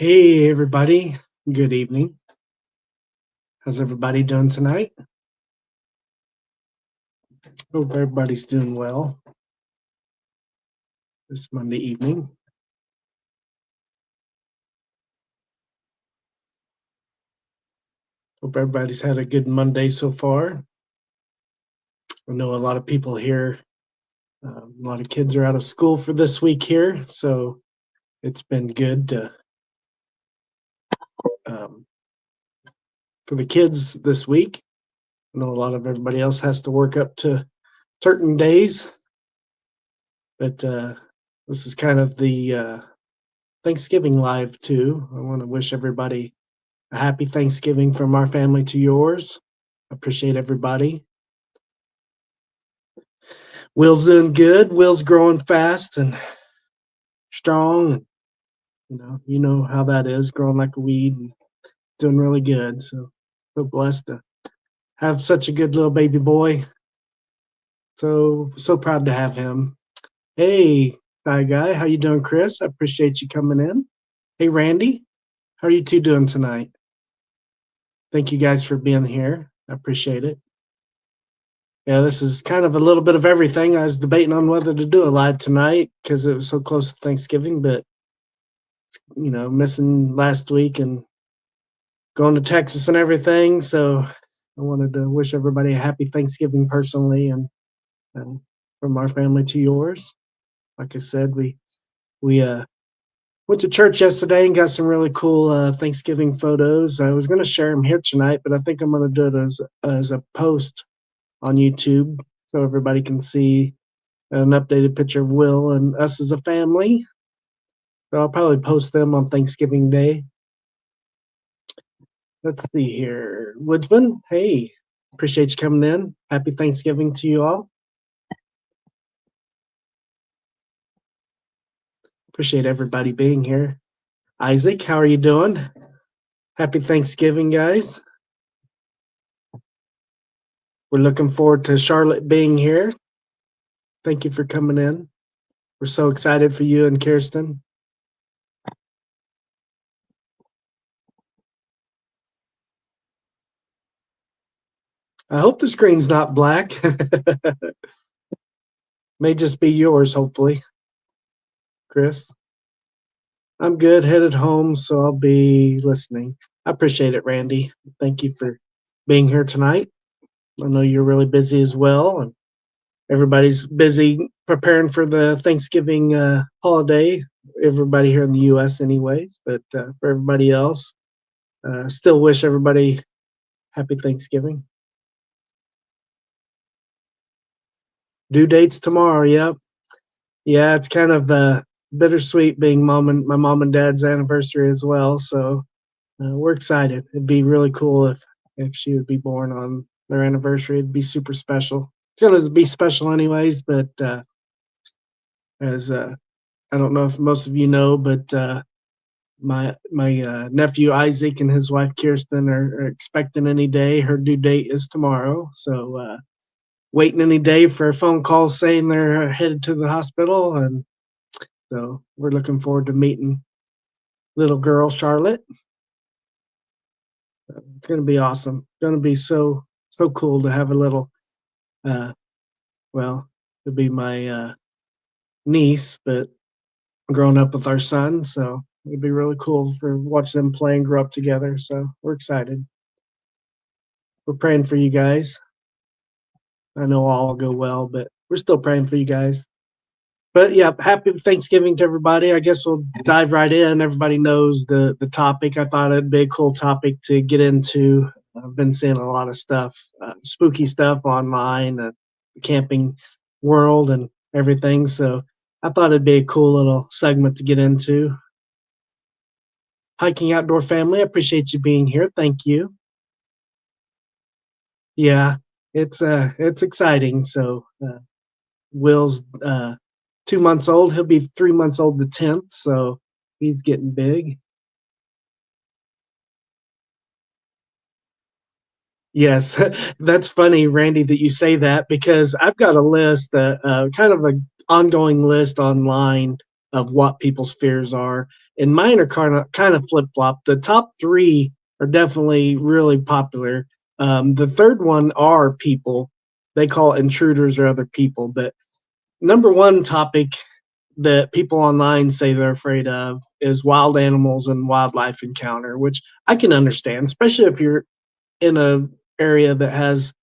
Hey, everybody. Good evening. How's everybody doing tonight? Hope everybody's doing well this Monday evening. Hope everybody's had a good Monday so far. I know a lot of people here, a lot of kids are out of school for this week here, so it's been good um, for the kids this week. I know a lot of everybody else has to work up to certain days, but this is kind of the Thanksgiving live too. I want to wish everybody a happy Thanksgiving from our family to yours. Appreciate everybody. Will's doing good. Will's growing fast and strong. You know how that is, growing like a weed and doing really good. So blessed to have such a good little baby boy. So proud to have him. Hey, hi guy, how you doing, Chris? I appreciate you coming in. Hey, Randy, how are you two doing tonight? Thank you guys for being here. I appreciate it. Yeah, this is kind of a little bit of everything. I was debating on whether to do a live tonight because it was so close to Thanksgiving, but missing last week and going to Texas and everything. So I wanted to wish everybody a happy Thanksgiving personally and from our family to yours. Like I said, we went to church yesterday and got some really cool Thanksgiving photos. I was going to share them here tonight, but I think I'm going to do it as a post on YouTube so everybody can see an updated picture of Will and us as a family. So I'll probably post them on Thanksgiving Day. Let's see here. Woodsman, hey, appreciate you coming in. Happy Thanksgiving to you all. Appreciate everybody being here. Isaac, how are you doing? Happy Thanksgiving, guys. We're looking forward to Charlotte being here. Thank you for coming in. We're so excited for you and Kirsten. I hope the screen's not black. May just be yours, hopefully. Chris? I'm good, headed home, so I'll be listening. I appreciate it, Randy. Thank you for being here tonight. I know you're really busy as well, and everybody's busy preparing for the Thanksgiving holiday. Everybody here in the U.S., anyways, but for everybody else, still wish everybody happy Thanksgiving. Due dates tomorrow. Yep. Yeah, it's kind of bittersweet being my mom and dad's anniversary as well. So we're excited. It'd be really cool if she would be born on their anniversary. It'd be super special. It's gonna be special anyways, but as I don't know if most of you know, but my nephew Isaac and his wife Kirsten are expecting any day. Her due date is tomorrow, so waiting any day for a phone call saying they're headed to the hospital, and so we're looking forward to meeting little girl Charlotte. It's going to be awesome. It's going to be so cool to have a little, well, to be my niece, but growing up with our son. So it'd be really cool for watch them play and grow up together. So we're excited. We're praying for you guys. I know all will go well, but we're still praying for you guys. But yeah, happy Thanksgiving to everybody. I guess we'll dive right in. Everybody knows the topic. I thought it'd be a cool topic to get into. I've been seeing a lot of stuff, spooky stuff online, the camping world and everything. So I thought it'd be a cool little segment to get into. Hiking Outdoor Family, I appreciate you being here. Thank you. Yeah, it's exciting. So Will's 2 months old. He'll be 3 months old the 10th, so he's getting big. Yes, that's funny, Randy, that you say that because I've got a list, kind of an ongoing list online of what people's fears are. And mine are kind of flip flop. The top three are definitely really popular. The third one are people. They call it intruders or other people. But number one topic that people online say they're afraid of is wild animals and wildlife encounter, which I can understand, especially if you're in a area that has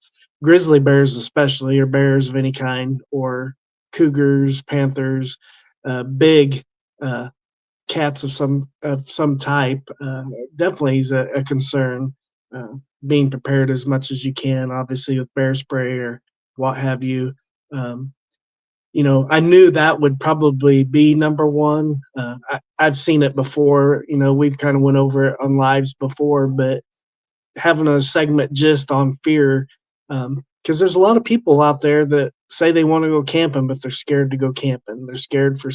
grizzly bears, especially, or bears of any kind, or cougars, panthers, big uh, cats of some type. Definitely is a concern. Uh, Being prepared as much as you can, obviously with bear spray or what have you. Um, I knew that would probably be number one. I've seen it before. We've kind of went over it on lives before, but having a segment just on fear, because there's a lot of people out there that say they want to go camping, but they're scared to go camping. They're scared for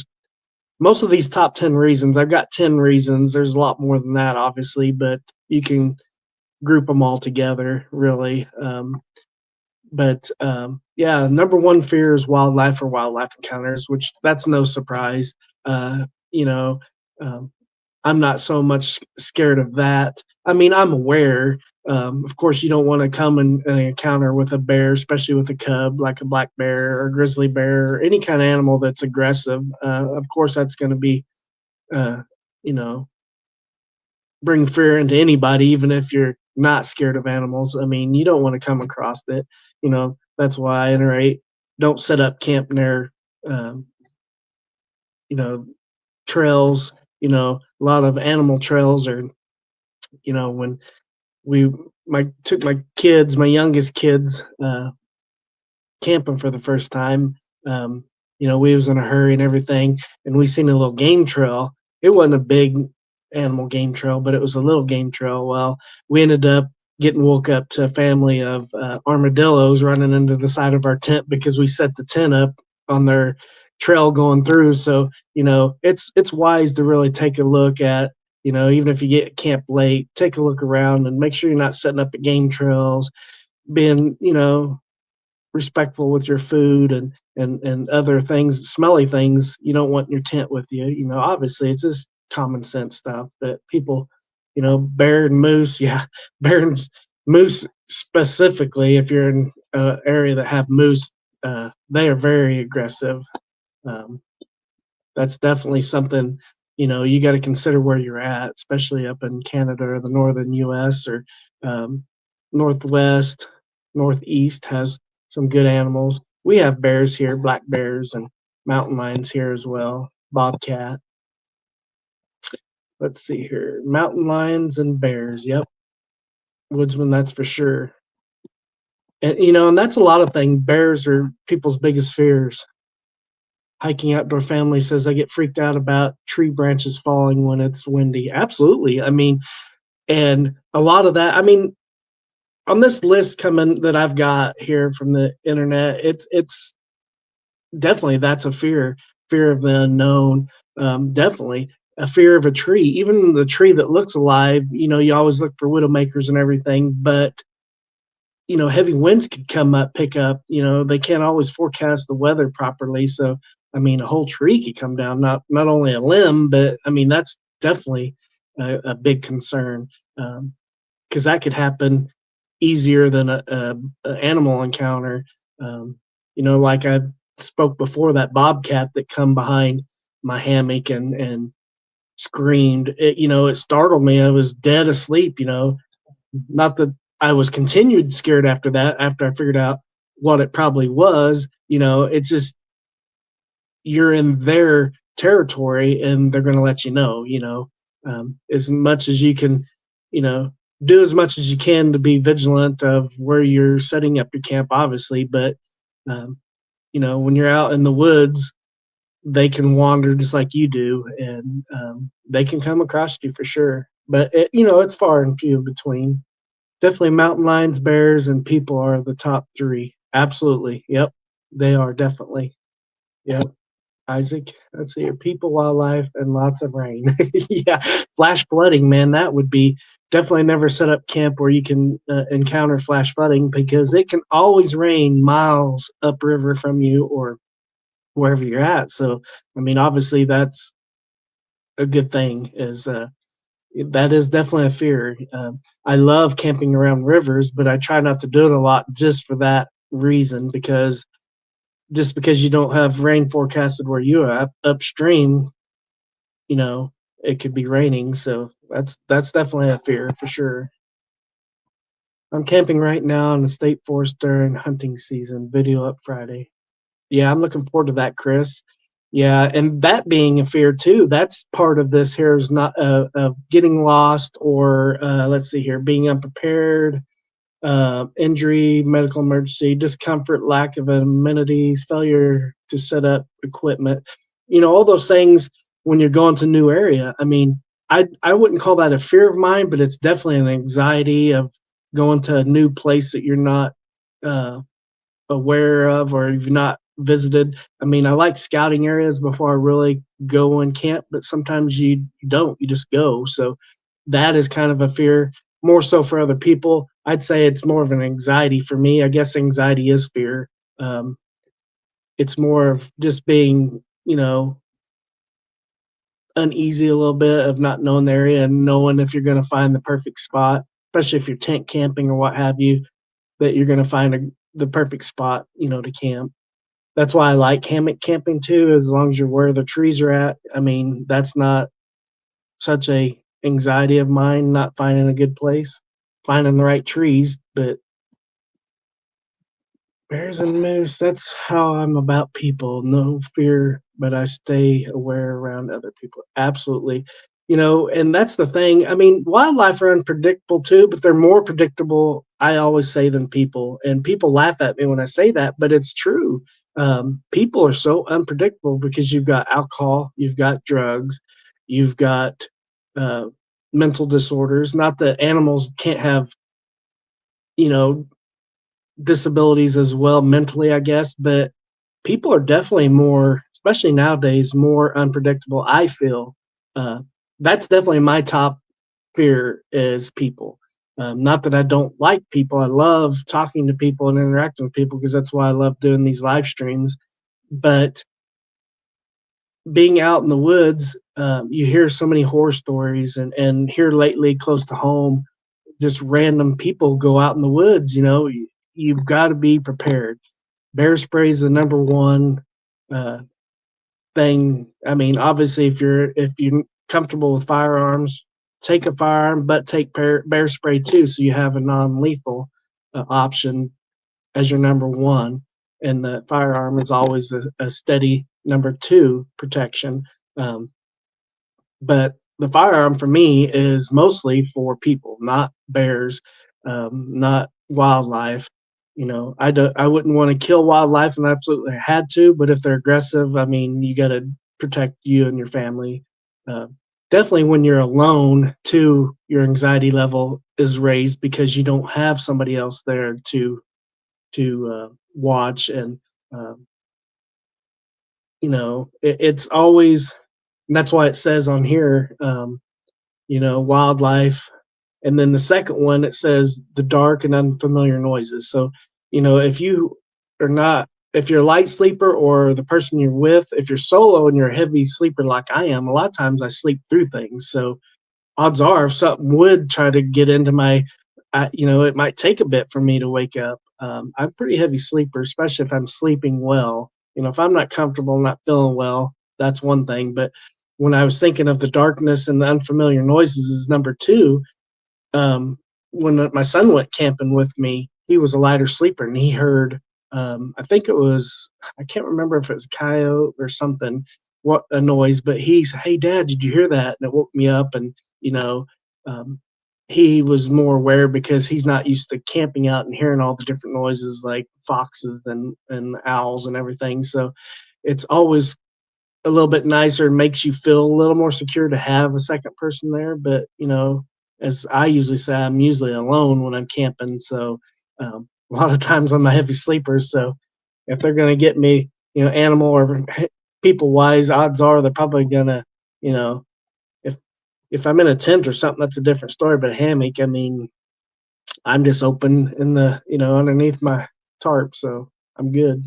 most of these top 10 reasons. I've got 10 reasons. There's a lot more than that, obviously, but you can group them all together, really. But yeah, number one fear is wildlife or wildlife encounters, which that's no surprise. Uh, you know, um, I'm not so much scared of that. I mean, I'm aware. Of course, you don't want to come and encounter with a bear, especially with a cub, like a black bear or grizzly bear or any kind of animal that's aggressive. Of course, that's going to be, uh, you know, bring fear into anybody, even if you're not scared of animals. I mean, you don't want to come across it. That's why I iterate. Don't set up camp near, um, you know, trails. A lot of animal trails are, when we my took my youngest kids, camping for the first time. Um, we was in a hurry and everything, and we seen a little game trail. It wasn't a big animal game trail, but it was a little game trail. Well, we ended up getting woke up to a family of armadillos running into the side of our tent because we set the tent up on their trail going through. So it's wise to really take a look at. Even if you get camp late, take a look around and make sure you're not setting up at game trails, being respectful with your food and other things, smelly things you don't want in your tent with you. Obviously it's just common sense stuff that people, bear and moose, yeah, bear and moose specifically. If you're in an area that have moose, they are very aggressive. Um, that's definitely something you got to consider where you're at, especially up in Canada or the northern U.S. or um, northwest, northeast has some good animals. We have bears here, black bears and mountain lions here as well. Bobcat. Let's see here, mountain lions and bears. Yep, woodsman. That's for sure. And that's a lot of things. Bears are people's biggest fears. Hiking outdoor family says I get freaked out about tree branches falling when it's windy. Absolutely. I mean, and a lot of that. I mean, on this list coming that I've got here from the internet, it's definitely that's a fear of the unknown. Definitely a fear of a tree, even the tree that looks alive. You always look for widowmakers and everything, but heavy winds could come up, pick up. They can't always forecast the weather properly. So, I mean, a whole tree could come down, not only a limb, but I mean, that's definitely a big concern, because that could happen easier than a animal encounter. Like I spoke before, that bobcat that come behind my hammock and screamed. It startled me. I was dead asleep. Not that I was continued scared after that, after I figured out what it probably was. It's just you're in their territory and they're going to let you know, as much as you can, you know, do as much as you can to be vigilant of where you're setting up your camp, obviously. But, um, when you're out in the woods, they can wander just like you do, and they can come across you for sure. But, it's far and few in between. Definitely mountain lions, bears, and people are the top three. Absolutely. Yep. They are definitely. Yep. Isaac, let's see here. People, wildlife, and lots of rain. Yeah. Flash flooding, man. That would be definitely never set up camp where you can encounter flash flooding because it can always rain miles upriver from you or wherever you're at. So, I mean, obviously that's a good thing. Is That is definitely a fear. I love camping around rivers, but I try not to do it a lot just for that reason. Because just because you don't have rain forecasted where you are upstream, you know, it could be raining. So that's definitely a fear for sure. I'm camping right now in the state forest during hunting season. Video up Friday. Yeah, I'm looking forward to that, Chris. Yeah, and that being a fear too, that's part of this here is not of getting lost or let's see here, being unprepared, injury, medical emergency, discomfort, lack of amenities, failure to set up equipment. All those things when you're going to new area. I mean, I wouldn't call that a fear of mine, but it's definitely an anxiety of going to a new place that you're not uh, aware of or you've not visited. I mean, I like scouting areas before I really go and camp, but sometimes you don't. You just go. So that is kind of a fear, more so for other people. I'd say it's more of an anxiety for me. I guess anxiety is fear. Um, it's more of just being, uneasy a little bit of not knowing the area and knowing if you're going to find the perfect spot, especially if you're tent camping or what have you, that you're going to find the perfect spot, to camp. That's why I like hammock camping too, as long as you're where the trees are at. I mean, that's not such a anxiety of mine, not finding a good place, finding the right trees, but bears and moose, that's how I'm about people. No fear, but I stay aware around other people. Absolutely. And that's the thing. I mean, wildlife are unpredictable too, but they're more predictable, I always say, than people. And people laugh at me when I say that, but it's true. People are so unpredictable because you've got alcohol, you've got drugs, you've got uh, mental disorders. Not that animals can't have, you know, disabilities as well mentally, I guess, but people are definitely more, especially nowadays, more unpredictable. I feel that's definitely my top fear is people. Not that I don't like people. I love talking to people and interacting with people because that's why I love doing these live streams. But being out in the woods, you hear so many horror stories, and here lately, close to home, just random people go out in the woods. You've got to be prepared. Bear spray is the number one uh, thing. I mean, obviously, if you're comfortable with firearms, take a firearm, but take bear spray too, so you have a non-lethal option as your number one, and the firearm is always a steady number two protection. Um, but the firearm for me is mostly for people, not bears, not wildlife. I wouldn't want to kill wildlife, and I absolutely had to. But if they're aggressive, I mean, you got to protect you and your family. Uh, Definitely, when you're alone, too, your anxiety level is raised because you don't have somebody else there to watch, and um, it's always. That's why it says on here, wildlife. And then the second one, it says the dark and unfamiliar noises. So, if you are not, if you're a light sleeper or the person you're with, if you're solo and you're a heavy sleeper like I am, a lot of times I sleep through things. So odds are if something would try to get into it might take a bit for me to wake up. I'm a pretty heavy sleeper, especially if I'm sleeping well. If I'm not comfortable, not feeling well, that's one thing. But when I was thinking of the darkness and the unfamiliar noises is number two. When my son went camping with me, he was a lighter sleeper and he heard, I think it was, I can't remember if it was a coyote or something, what a noise, but he said, "Hey, Dad, did you hear that?" And it woke me up. And, you know, um, he was more aware because he's not used to camping out and hearing all the different noises like foxes and owls and everything. So it's always a little bit nicer and makes you feel a little more secure to have a second person there. But as I usually say, I'm usually alone when I'm camping. So a lot of times I'm a heavy sleeper. So if they're going to get me, animal or people wise, odds are they're probably going to, you know, if if I'm in a tent or something, that's a different story. But a hammock, I mean, I'm just open in the underneath my tarp, so I'm good.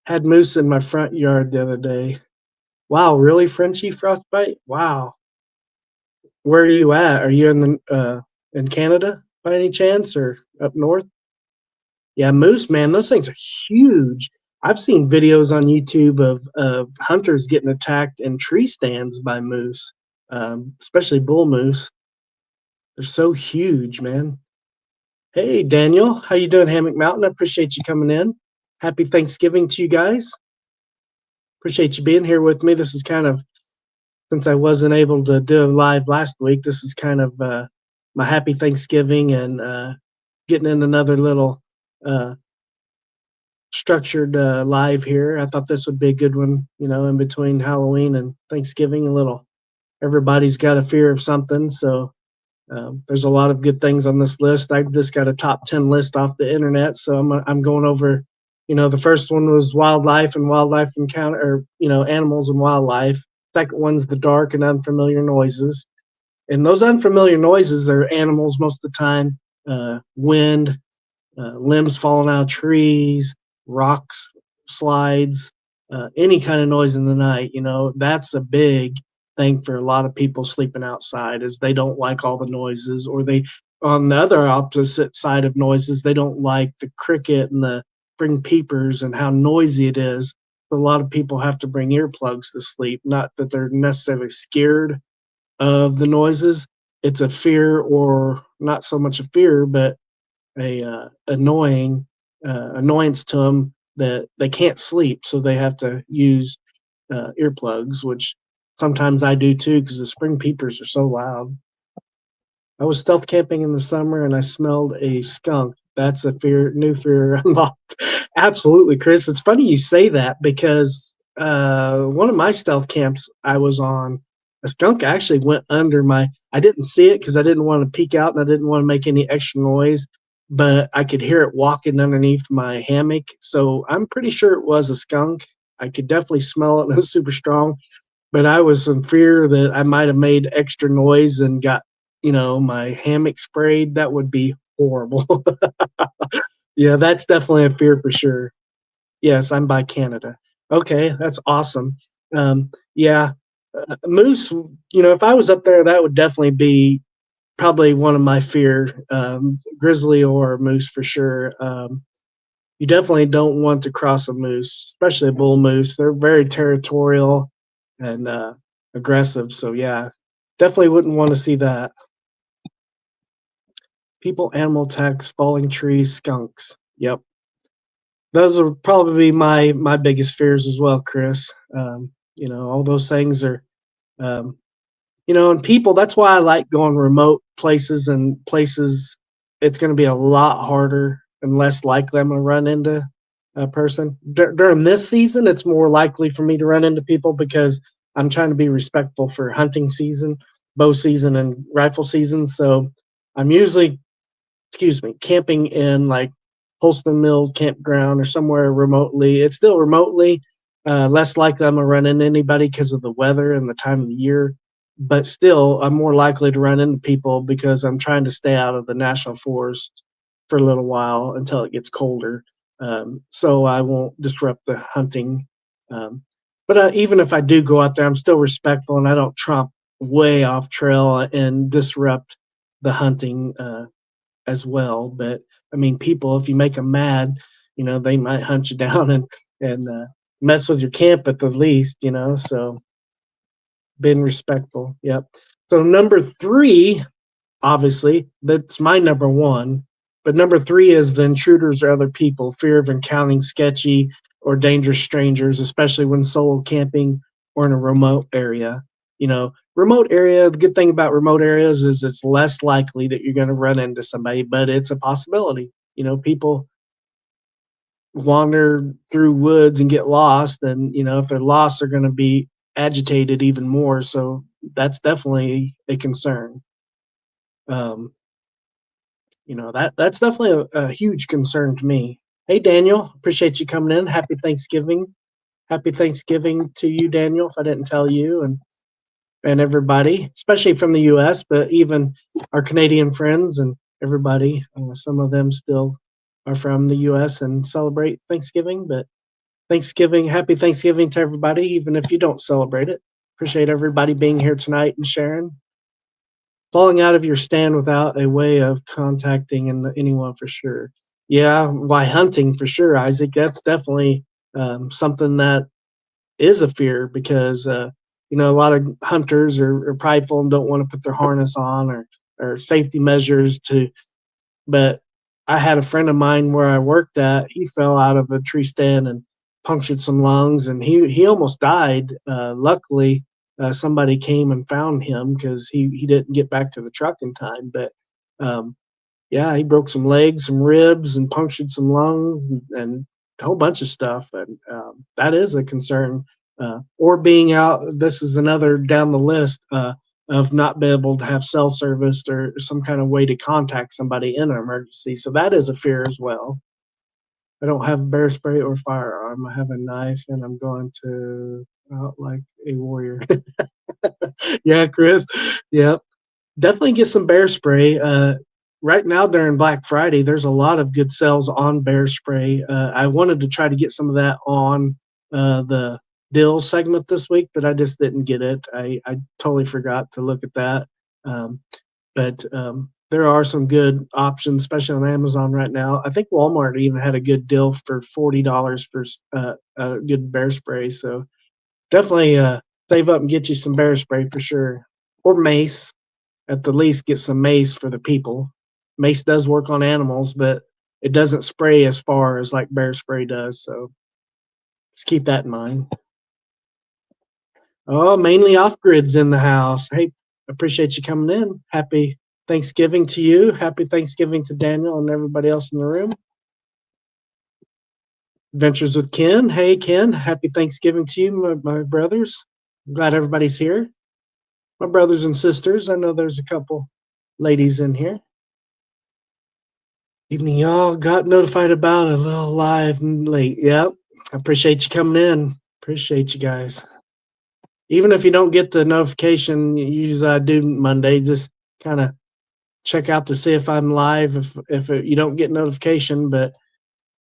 Had moose in my front yard the other day. Wow, really, Frenchie frostbite? Wow. Where are you at? Are you in Canada by any chance or up north? Yeah, moose, man, those things are huge. I've seen videos on YouTube of hunters getting attacked in tree stands by moose, especially bull moose. They're so huge, man. Hey, Daniel, how you doing, Hammock Mountain? I appreciate you coming in. Happy Thanksgiving to you guys. Appreciate you being here with me. This is kind of, since I wasn't able to do a live last week, this is kind of my happy Thanksgiving and getting in another little uh, structured live here. I thought this would be a good one, in between Halloween and Thanksgiving. A little, everybody's got a fear of something, so there's a lot of good things on this list. I just got a top 10 list off the internet, so I'm going over. The first one was wildlife and wildlife encounter, or animals and wildlife. Second one's the dark and unfamiliar noises, and those unfamiliar noises are animals most of the time. Wind, limbs falling out of trees, rocks, slides, any kind of noise in the night. That's a big thing for a lot of people sleeping outside, is they don't like all the noises, or they, on the other opposite side of noises, they don't like the cricket and the spring peepers and how noisy it is. A lot of people have to bring earplugs to sleep. Not that they're necessarily scared of the noises. It's a fear, or not so much a fear, but a annoyance to them that they can't sleep, so they have to use earplugs, which sometimes I do too because the spring peepers are so loud. I was stealth camping in the summer and I smelled a skunk. That's a new fear unlocked. Absolutely, Chris. It's funny you say that because one of my stealth camps I was on, a skunk actually went under my. I didn't see it because I didn't want to peek out and I didn't want to make any extra noise, but I could hear it walking underneath my hammock. So I'm pretty sure it was a skunk. I could definitely smell it and it was super strong, but I was in fear that I might have made extra noise and got, my hammock sprayed. That would be horrible. Yeah, that's definitely a fear for sure. Yes, I'm by Canada. Okay, that's awesome. Yeah, moose. If I was up there, that would definitely be probably one of my fear. Grizzly or moose for sure. You definitely don't want to cross a moose, especially a bull moose. They're very territorial and aggressive. So yeah, definitely wouldn't want to see that. People, animal attacks, falling trees, skunks. Yep, those are probably my biggest fears as well, Chris. All those things are, um, and people. That's why I like going remote places and places. It's going to be a lot harder and less likely I'm going to run into a person. During this season, it's more likely for me to run into people because I'm trying to be respectful for hunting season, bow season, and rifle season. So I'm usually, camping in like Holston Mills campground or somewhere remotely. It's still remotely. Less likely I'm gonna run into anybody because of the weather and the time of the year, but still I'm more likely to run into people because I'm trying to stay out of the national forest for a little while until it gets colder, so I won't disrupt the hunting. Um, but even if I do go out there, I'm still respectful and I don't tromp way off trail and disrupt the hunting as well. But I mean, people, if you make them mad, they might hunt you down and mess with your camp at the least. So being respectful. Yep. So number three, obviously, that's my number one. But number three is the intruders or other people, fear of encountering sketchy or dangerous strangers, especially when solo camping or in a remote area. Remote area, the good thing about remote areas is it's less likely that you're going to run into somebody, but it's a possibility. People wander through woods and get lost, and if they're lost, they're going to be agitated even more. So that's definitely a concern. Um, that's definitely a huge concern to me. Hey, Daniel, appreciate you coming in. Happy Thanksgiving. Happy Thanksgiving to you, Daniel, if I didn't tell you, and everybody, especially from the U.S., but even our Canadian friends and everybody. Some of them still are from the U.S. and celebrate Thanksgiving, but Thanksgiving. Happy Thanksgiving to everybody, even if you don't celebrate it. Appreciate everybody being here tonight and sharing. Falling out of your stand without a way of contacting anyone for sure. Yeah, why hunting for sure, Isaac. That's definitely something that is a fear because a lot of hunters are prideful and don't want to put their harness on or safety measures to. But I had a friend of mine where I worked at. He fell out of a tree stand and punctured some lungs, and he almost died. Luckily, somebody came and found him because he didn't get back to the truck in time. But um, yeah, he broke some legs, some ribs, and punctured some lungs, and a whole bunch of stuff. And that is a concern. Or being out, this is another down the list of not being able to have cell service or some kind of way to contact somebody in an emergency. So that is a fear as well. I don't have bear spray or firearm. I have a knife, and I'm going to out like a warrior. Yeah, Chris. Yep. Definitely get some bear spray. Right now during Black Friday, there's a lot of good sales on bear spray. I wanted to try to get some of that on the deal segment this week, but I just didn't get it. I totally forgot to look at that. Um, but there are some good options, especially on Amazon right now. I think Walmart even had a good deal for $40 for a good bear spray. So definitely save up and get you some bear spray for sure, or mace at the least get some mace for the people. Mace does work on animals, but it doesn't spray as far as like bear spray does. So just keep that in mind. Oh, mainly off grids in the house. Hey, appreciate you coming in. Happy Thanksgiving to you. Happy Thanksgiving to Daniel and everybody else in the room. Adventures with Ken. Hey, Ken. Happy Thanksgiving to you, my brothers. I'm glad everybody's here. My brothers and sisters. I know there's a couple ladies in here. Evening, y'all. Got notified about a little live and late. Yep. I appreciate you coming in. Appreciate you guys. Even if you don't get the notification, usually I do Monday, just kind of check out to see if I'm live. If you don't get notification, but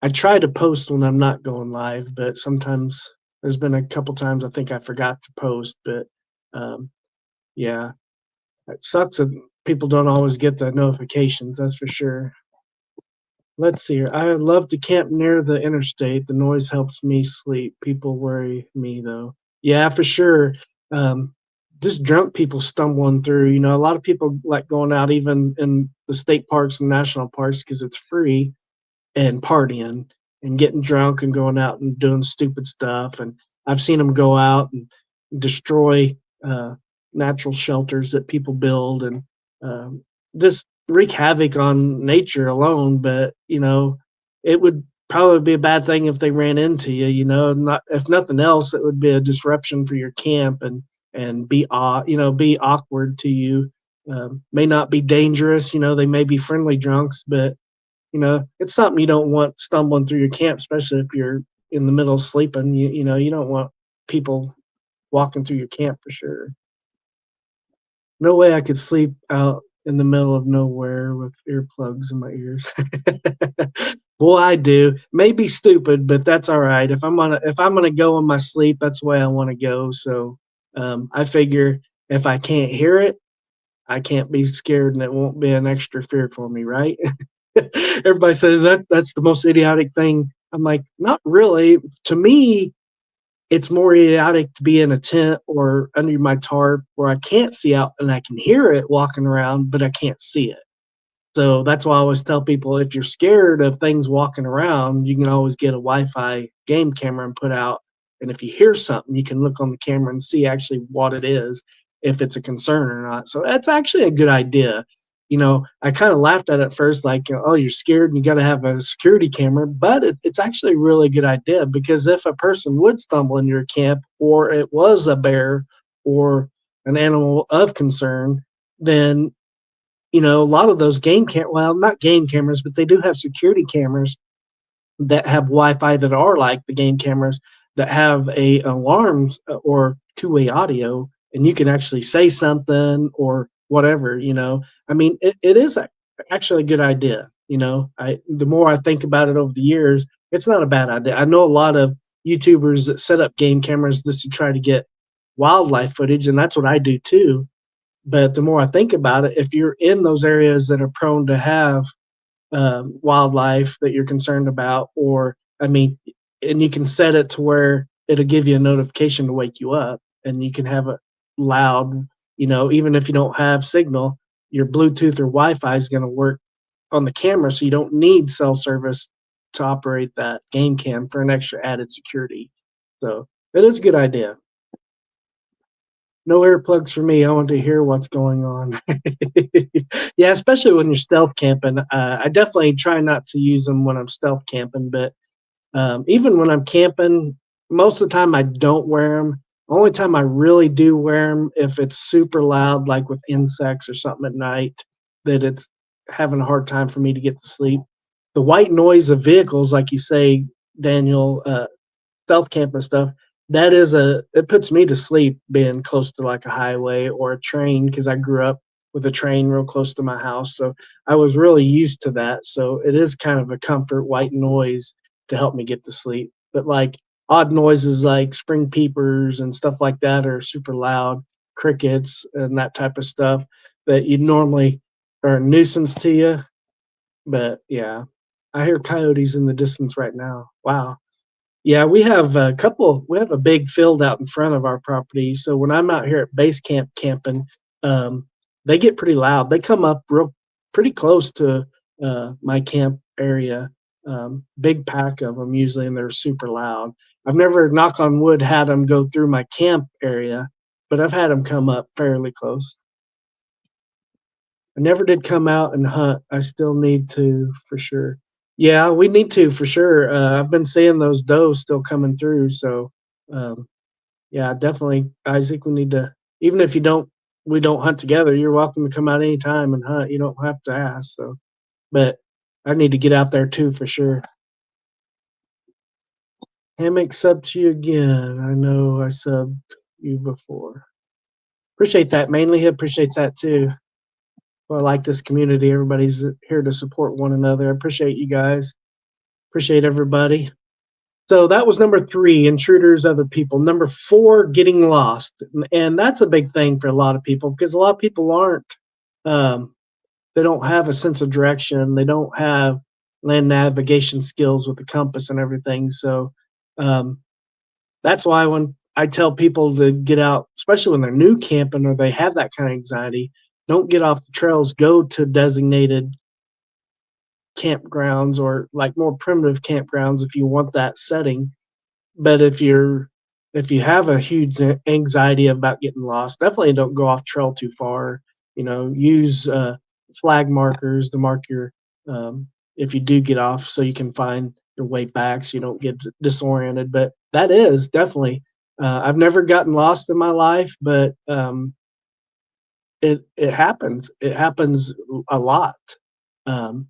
I try to post when I'm not going live, but sometimes there's been a couple times I think I forgot to post, but um, yeah, it sucks that people don't always get the notifications. That's for sure. Let's see here. I love to camp near the interstate. The noise helps me sleep. People worry me though. Yeah, for sure. Um, just drunk people stumbling through. A lot of people like going out even in the state parks and national parks because it's free and partying and getting drunk and going out and doing stupid stuff. And I've seen them go out and destroy uh, natural shelters that people build and um, just wreak havoc on nature alone. But it would probably be a bad thing if they ran into you. Not if nothing else, it would be a disruption for your camp and be awkward to you. May not be dangerous. They may be friendly drunks, but it's something you don't want stumbling through your camp, especially if you're in the middle of sleeping. You don't want people walking through your camp for sure. No way I could sleep out in the middle of nowhere with earplugs in my ears. Well, I do. Maybe stupid, but that's all right. If I'm gonna go in my sleep, that's the way I want to go. So I figure if I can't hear it, I can't be scared, and it won't be an extra fear for me, right? Everybody says that's the most idiotic thing. I'm like, not really. To me, it's more idiotic to be in a tent or under my tarp where I can't see out and I can hear it walking around, but I can't see it. So that's why I always tell people if you're scared of things walking around, you can always get a Wi-Fi game camera and put out. And if you hear something, you can look on the camera and see actually what it is, if it's a concern or not. So that's actually a good idea. I kind of laughed at it first, like, oh, you're scared and you got to have a security camera. But it's actually a really good idea because if a person would stumble in your camp or it was a bear or an animal of concern, then a lot of those well, not game cameras, but they do have security cameras that have Wi-Fi that are like the game cameras that have a alarms or two-way audio, and you can actually say something or whatever. I mean, it is actually a good idea. The more I think about it over the years, it's not a bad idea. I know a lot of YouTubers that set up game cameras just to try to get wildlife footage, and that's what I do too. But the more I think about it, if you're in those areas that are prone to have wildlife that you're concerned about, or I mean, and you can set it to where it'll give you a notification to wake you up, and you can have it loud. Even if you don't have signal, your Bluetooth or Wi-Fi is going to work on the camera, so you don't need cell service to operate that game cam for an extra added security. So it is a good idea. No earplugs for me. I want to hear what's going on. Yeah, especially when you're stealth camping. I definitely try not to use them when I'm stealth camping, but even when I'm camping, most of the time I don't wear them. Only time I really do wear them if it's super loud, like with insects or something at night, that it's having a hard time for me to get to sleep. The white noise of vehicles, like you say, Daniel, stealth camp and stuff, it puts me to sleep being close to like a highway or a train because I grew up with a train real close to my house. So I was really used to that. So it is kind of a comfort white noise to help me get to sleep. But like odd noises like spring peepers and stuff like that are super loud, crickets and that type of stuff that you normally are a nuisance to you. But yeah, I hear coyotes in the distance right now. Wow. Yeah, we have a big field out in front of our property, so when I'm out here at base camp camping, um, they get pretty loud. They come up real pretty close to, my camp area, big pack of them usually, and they're super loud. I've never, knock on wood, had them go through my camp area, but I've had them come up fairly close. I never did come out and hunt. I still need to for sure. Yeah, we need to for sure. I've been seeing those does still coming through, so um, yeah, definitely, Isaac. We need to. Even if we don't hunt together. You're welcome to come out anytime and hunt. You don't have to ask. So, but I need to get out there too for sure. Hammock sub to you again. I know I subbed you before. Appreciate that. Mainly appreciates that too. Well, I like this community. Everybody's here to support one another. I appreciate you guys. Appreciate everybody. So that was number three, intruders, other people. Number four, getting lost. And that's a big thing for a lot of people because a lot of people um, they don't have a sense of direction. They don't have land navigation skills with the compass and everything. So um, that's why when I tell people to get out, especially when they're new camping or they have that kind of anxiety, don't get off the trails, go to designated campgrounds or like more primitive campgrounds if you want that setting. But if you have a huge anxiety about getting lost, definitely don't go off trail too far. Use flag markers to mark your if you do get off, so you can find your way back, so you don't get disoriented. But that is definitely. I've never gotten lost in my life, but it happens. It happens a lot. Um,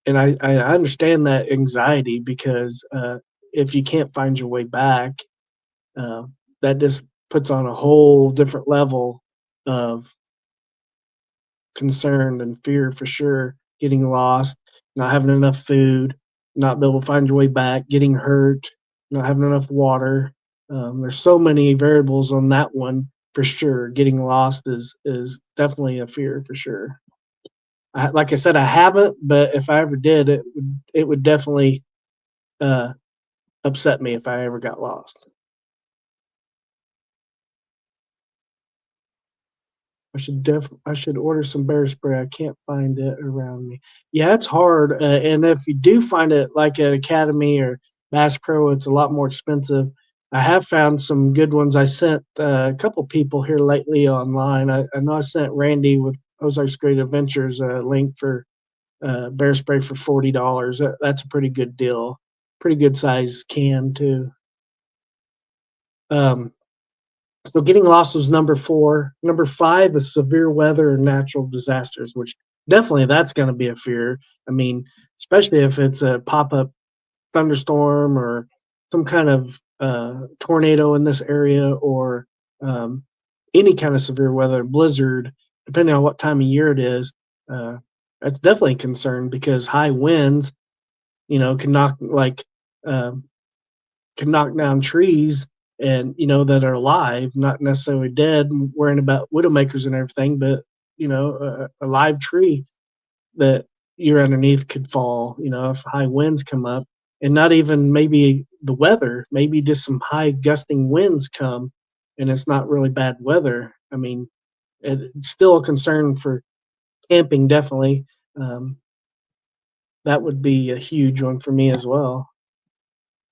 and I understand that anxiety because if you can't find your way back, uh, that just puts on a whole different level of concern and fear for sure. Getting lost, not having enough food, not be able to find your way back, getting hurt, not having enough water. There's so many variables on that one for sure. Getting lost is definitely a fear for sure. Like I said, I haven't, but if I ever did, it would definitely uh, upset me if I ever got lost. I should order some bear spray. I can't find it around me. Yeah, it's hard, and if you do find it like at Academy or Bass Pro, it's a lot more expensive. I have found some good ones. I sent a couple people here lately online. I know I sent Randy with Ozarks Great Adventures a link for bear spray for $40. That's a pretty good deal. Pretty good size can too. Um, So getting lost was number four. Number five is severe weather or natural disasters, which definitely that's going to be a fear. I mean, especially if it's a pop up thunderstorm or some kind of tornado in this area or um, any kind of severe weather, blizzard, depending on what time of year it is. Uh, that's definitely a concern because high winds, can knock like um, can knock down trees and that are alive, not necessarily dead, worrying about widowmakers and everything, but a live tree that you're underneath could fall, if high winds come up, and not even maybe the weather, maybe just some high gusting winds come and it's not really bad weather. I mean, it's still a concern for camping, definitely. Um, that would be a huge one for me as well.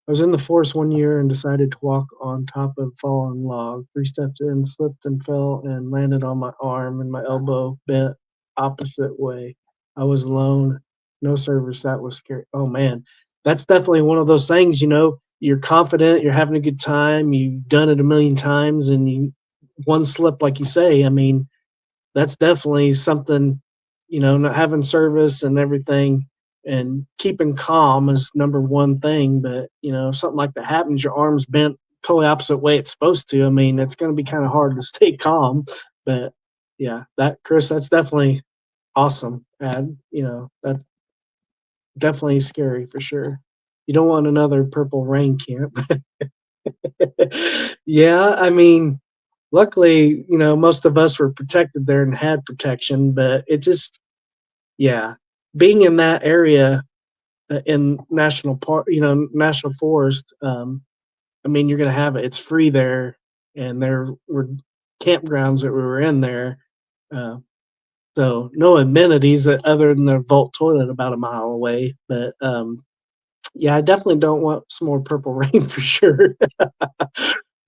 I was in the forest one year and decided to walk on top of a fallen log. 3 steps in, slipped and fell and landed on my arm and my elbow bent opposite way. I was alone, no service. That was scary. Oh man, that's definitely one of those things. You're confident, you're having a good time, you've done it a million times, and one slip, like you say. I mean, that's definitely something, not having service and everything and keeping calm is number one thing. But, if something like that happens, your arm's bent totally opposite way it's supposed to. I mean, it's going to be kind of hard to stay calm. But yeah, Chris, that's definitely awesome. And, that's definitely scary for sure. You don't want another purple rain camp. Yeah, I mean, luckily, most of us were protected there and had protection, but it just, yeah, being in that area in national park, national forest. I mean, you're gonna have it. It's free there, and there were campgrounds that we were in there. Uh, so no amenities other than the vault toilet about a mile away. But yeah, I definitely don't want some more purple rain for sure.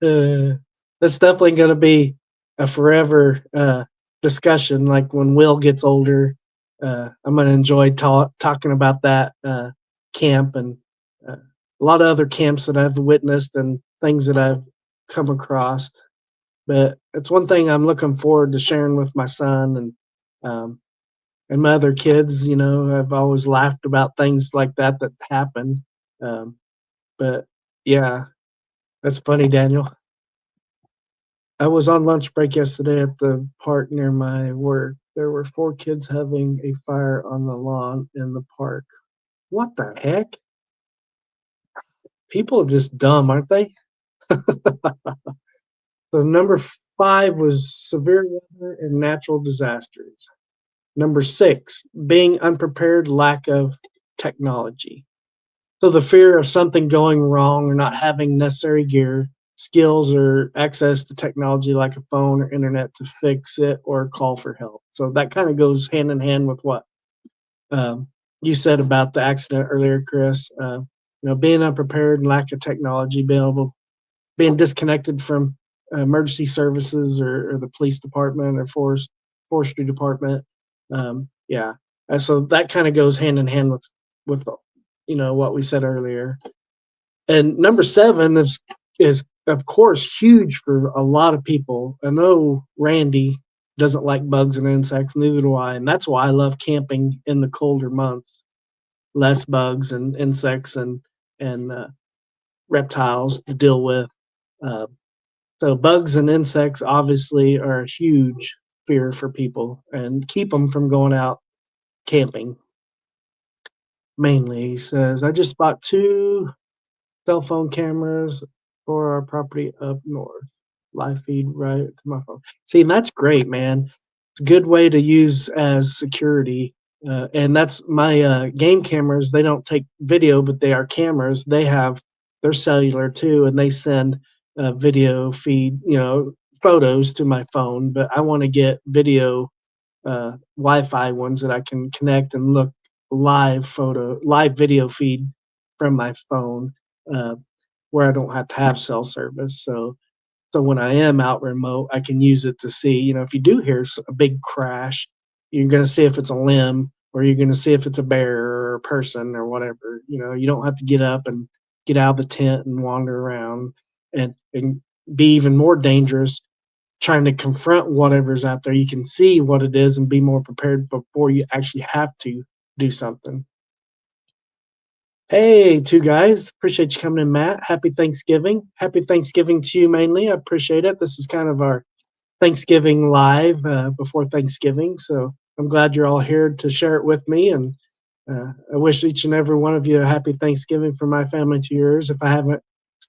Uh, that's definitely going to be a forever discussion. Like when Will gets older, I'm going to enjoy talking about that camp and a lot of other camps that I've witnessed and things that I've come across. But it's one thing I'm looking forward to sharing with my son um, and my other kids. I've always laughed about things like that happen. Um, but yeah, that's funny, Daniel. I was on lunch break yesterday at the park near my work. There were 4 kids having a fire on the lawn in the park. What the heck? People are just dumb, aren't they? So number 5 was severe weather and natural disasters. Number 6, being unprepared, lack of technology. So the fear of something going wrong or not having necessary gear, skills, or access to technology like a phone or internet to fix it or call for help. So that kind of goes hand in hand with what um, you said about the accident earlier, Chris. Being unprepared and lack of technology, being disconnected from emergency services or the police department or forestry department. Yeah, and so that kind of goes hand in hand with what we said earlier. And number 7 is of course huge for a lot of people. I know Randy doesn't like bugs and insects, neither do I, and that's why I love camping in the colder months. Less bugs and insects and reptiles to deal with. Uh, so bugs and insects obviously are a huge fear for people and keep them from going out camping. Mainly, he says, I just bought 2 cell phone cameras for our property up north. Live feed right to my phone. See, and that's great, man. It's a good way to use as security. And that's my game cameras. They don't take video, but they are cameras. They're cellular too, and they send video feed, photos to my phone. But I want to get video Wi-Fi ones that I can connect and look live video feed from my phone, uh, where I don't have to have cell service. So when I am out remote, I can use it to see. If you do hear a big crash, you're going to see if it's a limb or you're going to see if it's a bear or a person or whatever. You don't have to get up and get out of the tent and wander around and be even more dangerous trying to confront whatever's out there. You can see what it is and be more prepared before you actually have to do something. Hey, 2 guys. Appreciate you coming in, Matt. Happy Thanksgiving. Happy Thanksgiving to you mainly. I appreciate it. This is kind of our Thanksgiving live before Thanksgiving. So I'm glad you're all here to share it with me. And I wish each and every one of you a happy Thanksgiving from my family to yours. If I haven't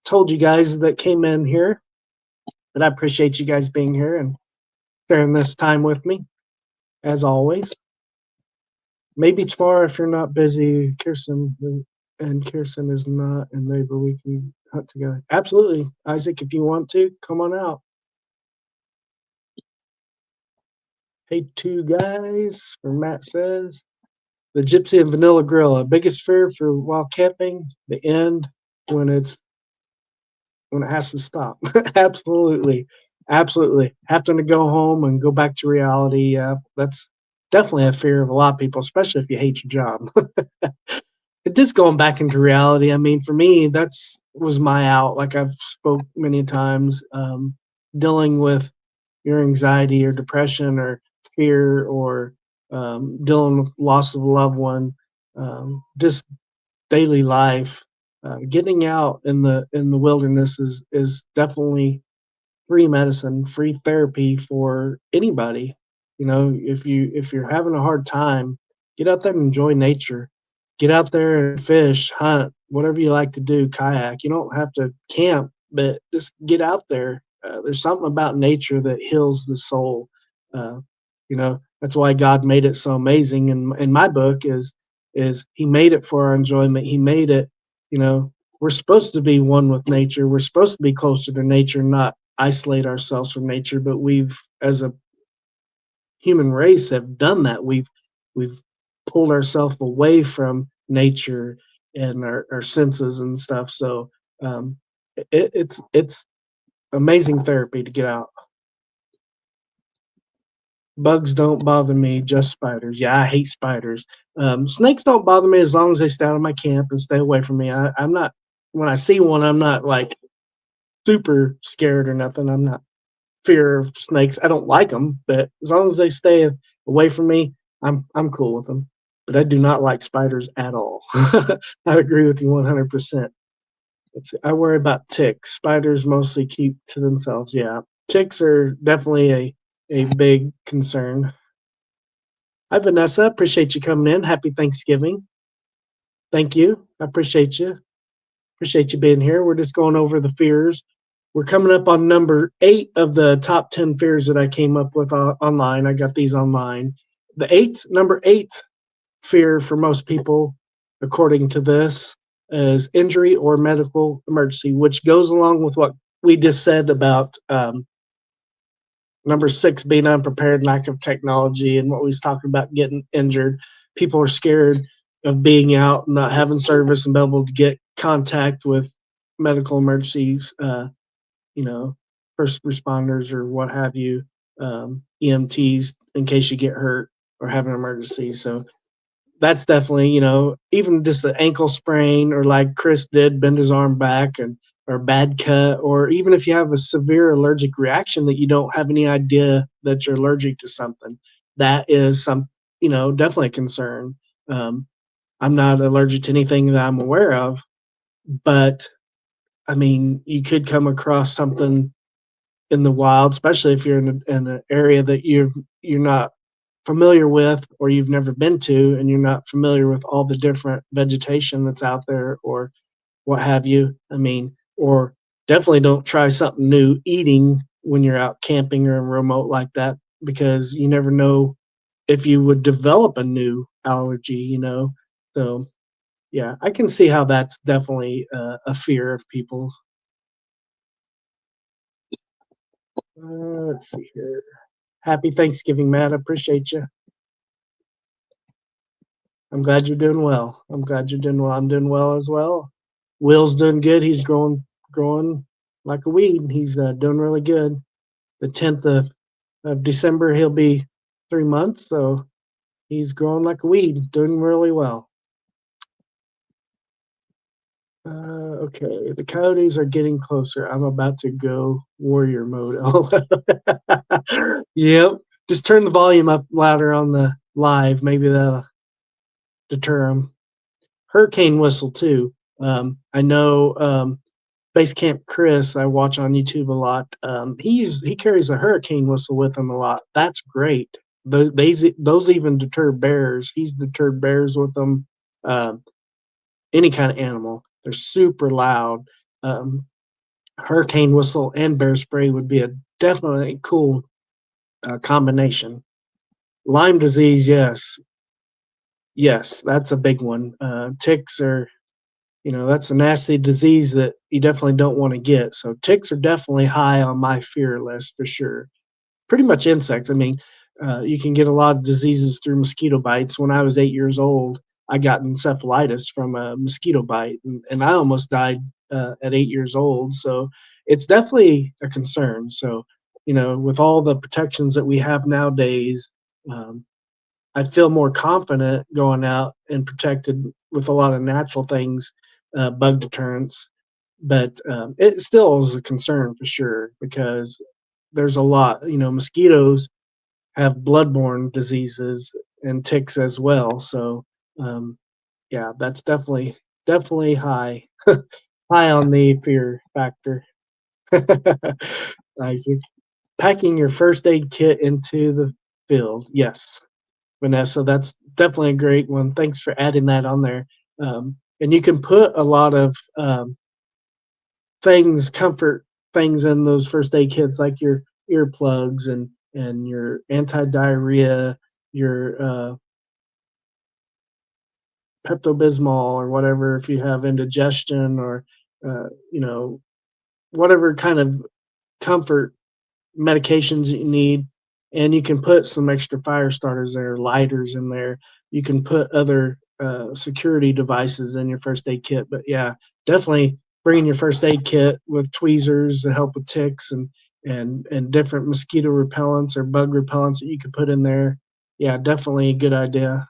told you guys that came in here that I appreciate you guys being here and sharing this time with me, as always. Maybe tomorrow, if you're not busy, Kirsten is not, and maybe we can hunt together. Absolutely, Isaac. If you want to, come on out. Hey, two guys. Or Matt says the Gypsy and Vanilla Grill. A biggest fear for while camping, the end when it has to stop. Absolutely, absolutely. Having to go home and go back to reality. That's definitely a fear of a lot of people, especially if you hate your job. Just going back into reality. I mean, for me, that's was my out. Like I've spoke many times, dealing with your anxiety or depression or fear or dealing with loss of a loved one, just daily life. Getting out in the wilderness is definitely free medicine, free therapy for anybody. You know, if you're having a hard time, get out there and enjoy nature. Get out there and fish, hunt, whatever you like to do, kayak. You don't have to camp, but just get out there. There's something about nature that heals the soul. Uh, you know, that's why God made it so amazing. And in my book is He made it for our enjoyment. He made it, you know, we're supposed to be one with nature. We're supposed to be closer to nature, not isolate ourselves from nature. But we've, as a human race, have done that. We've pulled ourselves away from nature and our senses and stuff. So it's amazing therapy to get out. Bugs don't bother me, just spiders. Yeah, I hate spiders. Snakes don't bother me as long as they stay out of my camp and stay away from me. I'm not, when I see one, I'm not like super scared or nothing. I'm not fear of snakes. I don't like them, but as long as they stay away from me, I'm cool with them. But I do not like spiders at all. I agree with you 100%. I worry about ticks. Spiders mostly keep to themselves. Yeah, ticks are definitely a big concern. Hi, Vanessa. Appreciate you coming in. Happy Thanksgiving. Thank you. I appreciate you. Appreciate you being here. We're just going over the fears. We're coming up on number 8 of the top 10 fears that I came up with online. I got these online. Number eight fear for most people, according to this, is injury or medical emergency, which goes along with what we just said about number 6 being unprepared, lack of technology, and what we was talking about getting injured. People are scared of being out, not having service, and be able to get contact with medical emergencies. You know, first responders or what have you, EMTs in case you get hurt or have an emergency. So that's definitely, you know, even just an ankle sprain or like Chris did, bend his arm back and or a bad cut, or even if you have a severe allergic reaction that you don't have any idea that you're allergic to something, that is some, you know, definitely a concern. Um, I'm not allergic to anything that I'm aware of, but I mean, you could come across something in the wild, especially if you're in an area that you're not familiar with or you've never been to, and you're not familiar with all the different vegetation that's out there or what have you. I mean, or definitely don't try something new eating when you're out camping or remote like that, because you never know if you would develop a new allergy, you know. So yeah, I can see how that's definitely a fear of people. Let's see here. Happy Thanksgiving, Matt. I appreciate you. I'm glad you're doing well. I'm glad you're doing well. I'm doing well as well. Will's doing good. He's growing like a weed. He's doing really good. The 10th of December, he'll be 3 months. So he's growing like a weed, doing really well. Okay, the coyotes are getting closer. I'm about to go warrior mode. Yep. Just turn the volume up louder on the live. Maybe that'll deter them. Hurricane whistle too. I know Base Camp Chris, I watch on YouTube a lot. He carries a hurricane whistle with him a lot. That's great. Those even deter bears. He's deterred bears with them. Uh, any kind of animal. They're super loud. hurricane whistle and bear spray would be a definitely cool combination. Lyme disease, yes, yes, that's a big one. Ticks are, that's a nasty disease that you definitely don't want to get. So ticks are definitely high on my fear list for sure. Pretty much insects. I mean, you can get a lot of diseases through mosquito bites. When I was 8 years old, I got encephalitis from a mosquito bite, and I almost died at 8 years old. So it's definitely a concern. So, with all the protections that we have nowadays, um, I feel more confident going out and protected with a lot of natural things, bug deterrents. But it still is a concern for sure because there's a lot. Mosquitoes have bloodborne diseases and ticks as well. So, um, yeah, that's definitely high on the fear factor. Isaac, packing your first aid kit into the field. Yes, Vanessa, that's definitely a great one. Thanks for adding that on there. And you can put a lot of comfort things in those first aid kits, like your earplugs and your anti diarrhea, your Pepto Bismol or whatever if you have indigestion or uh, you know whatever kind of comfort medications that you need, and you can put some extra fire starters there, lighters in there. You can put other security devices in your first aid kit. But yeah, definitely bringing your first aid kit with tweezers to help with ticks and different mosquito repellents or bug repellents that you could put in there. Yeah, definitely a good idea.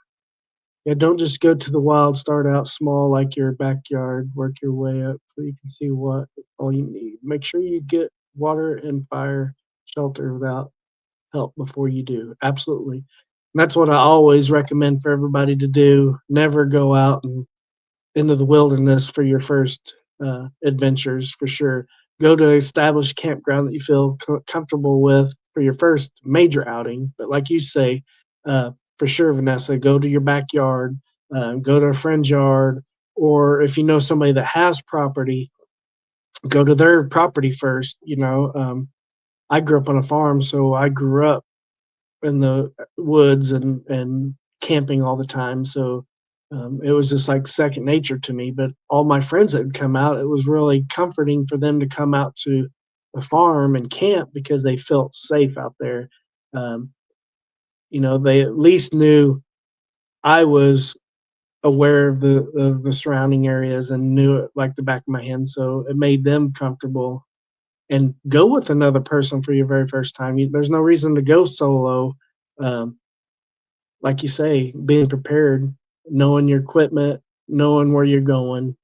Yeah, don't just go to the wild. Start out small, like your backyard. Work your way up so you can see what all you need. Make sure you get water and fire shelter without help before you do. Absolutely. And that's what I always recommend for everybody to do. Never go out and into the wilderness for your first adventures for sure. Go to an established campground that you feel comfortable with for your first major outing. But like you say, for sure, Vanessa, go to your backyard, go to a friend's yard, or if you know somebody that has property, go to their property first. I grew up on a farm, so I grew up in the woods and camping all the time. So it was just like second nature to me. But all my friends that would come out, it was really comforting for them to come out to the farm and camp because they felt safe out there. Um, they at least knew I was aware of the surrounding areas and knew it like the back of my hand. So it made them comfortable. And go with another person for your very first time. There's no reason to go solo. Um, like you say, being prepared, knowing your equipment, knowing where you're going.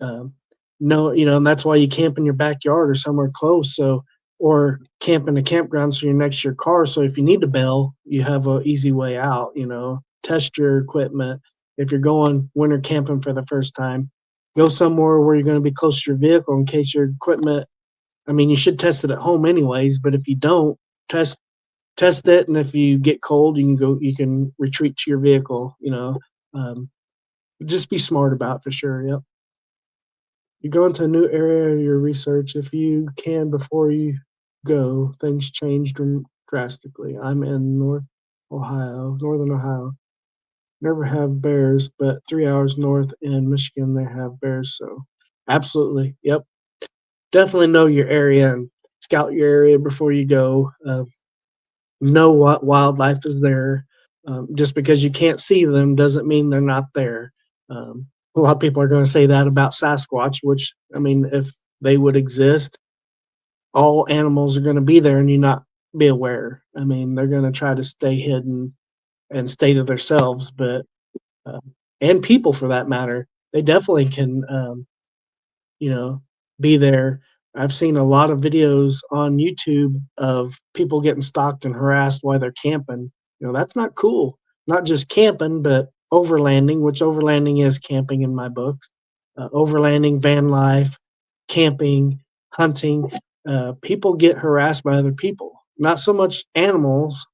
Um, and that's why you camp in your backyard or somewhere close. So, or camp in a campground so you're next to your car. So if you need to bail, you have a easy way out. Test your equipment. If you're going winter camping for the first time, go somewhere where you're going to be close to your vehicle in case your equipment. I mean, you should test it at home anyways. But if you don't, test test it, and if you get cold, you can retreat to your vehicle. Um, just be smart about it for sure. Yep. You go into a new area, your research if you can before you go. Things change drastically. I'm in northern Ohio. Never have bears, but 3 hours north in Michigan they have bears. So absolutely, yep. Definitely know your area and scout your area before you go. Know what wildlife is there. Just because you can't see them doesn't mean they're not there. A lot of people are going to say that about Sasquatch, which, I mean, if they would exist, all animals are going to be there and you not be aware. I mean, they're going to try to stay hidden and stay to themselves, but, and people for that matter, they definitely can you know, be there. I've seen a lot of videos on YouTube of people getting stalked and harassed while they're camping. That's not cool. Not just camping, but overlanding, which overlanding is camping in my books. Overlanding, van life, camping, hunting. People get harassed by other people. Not so much animals,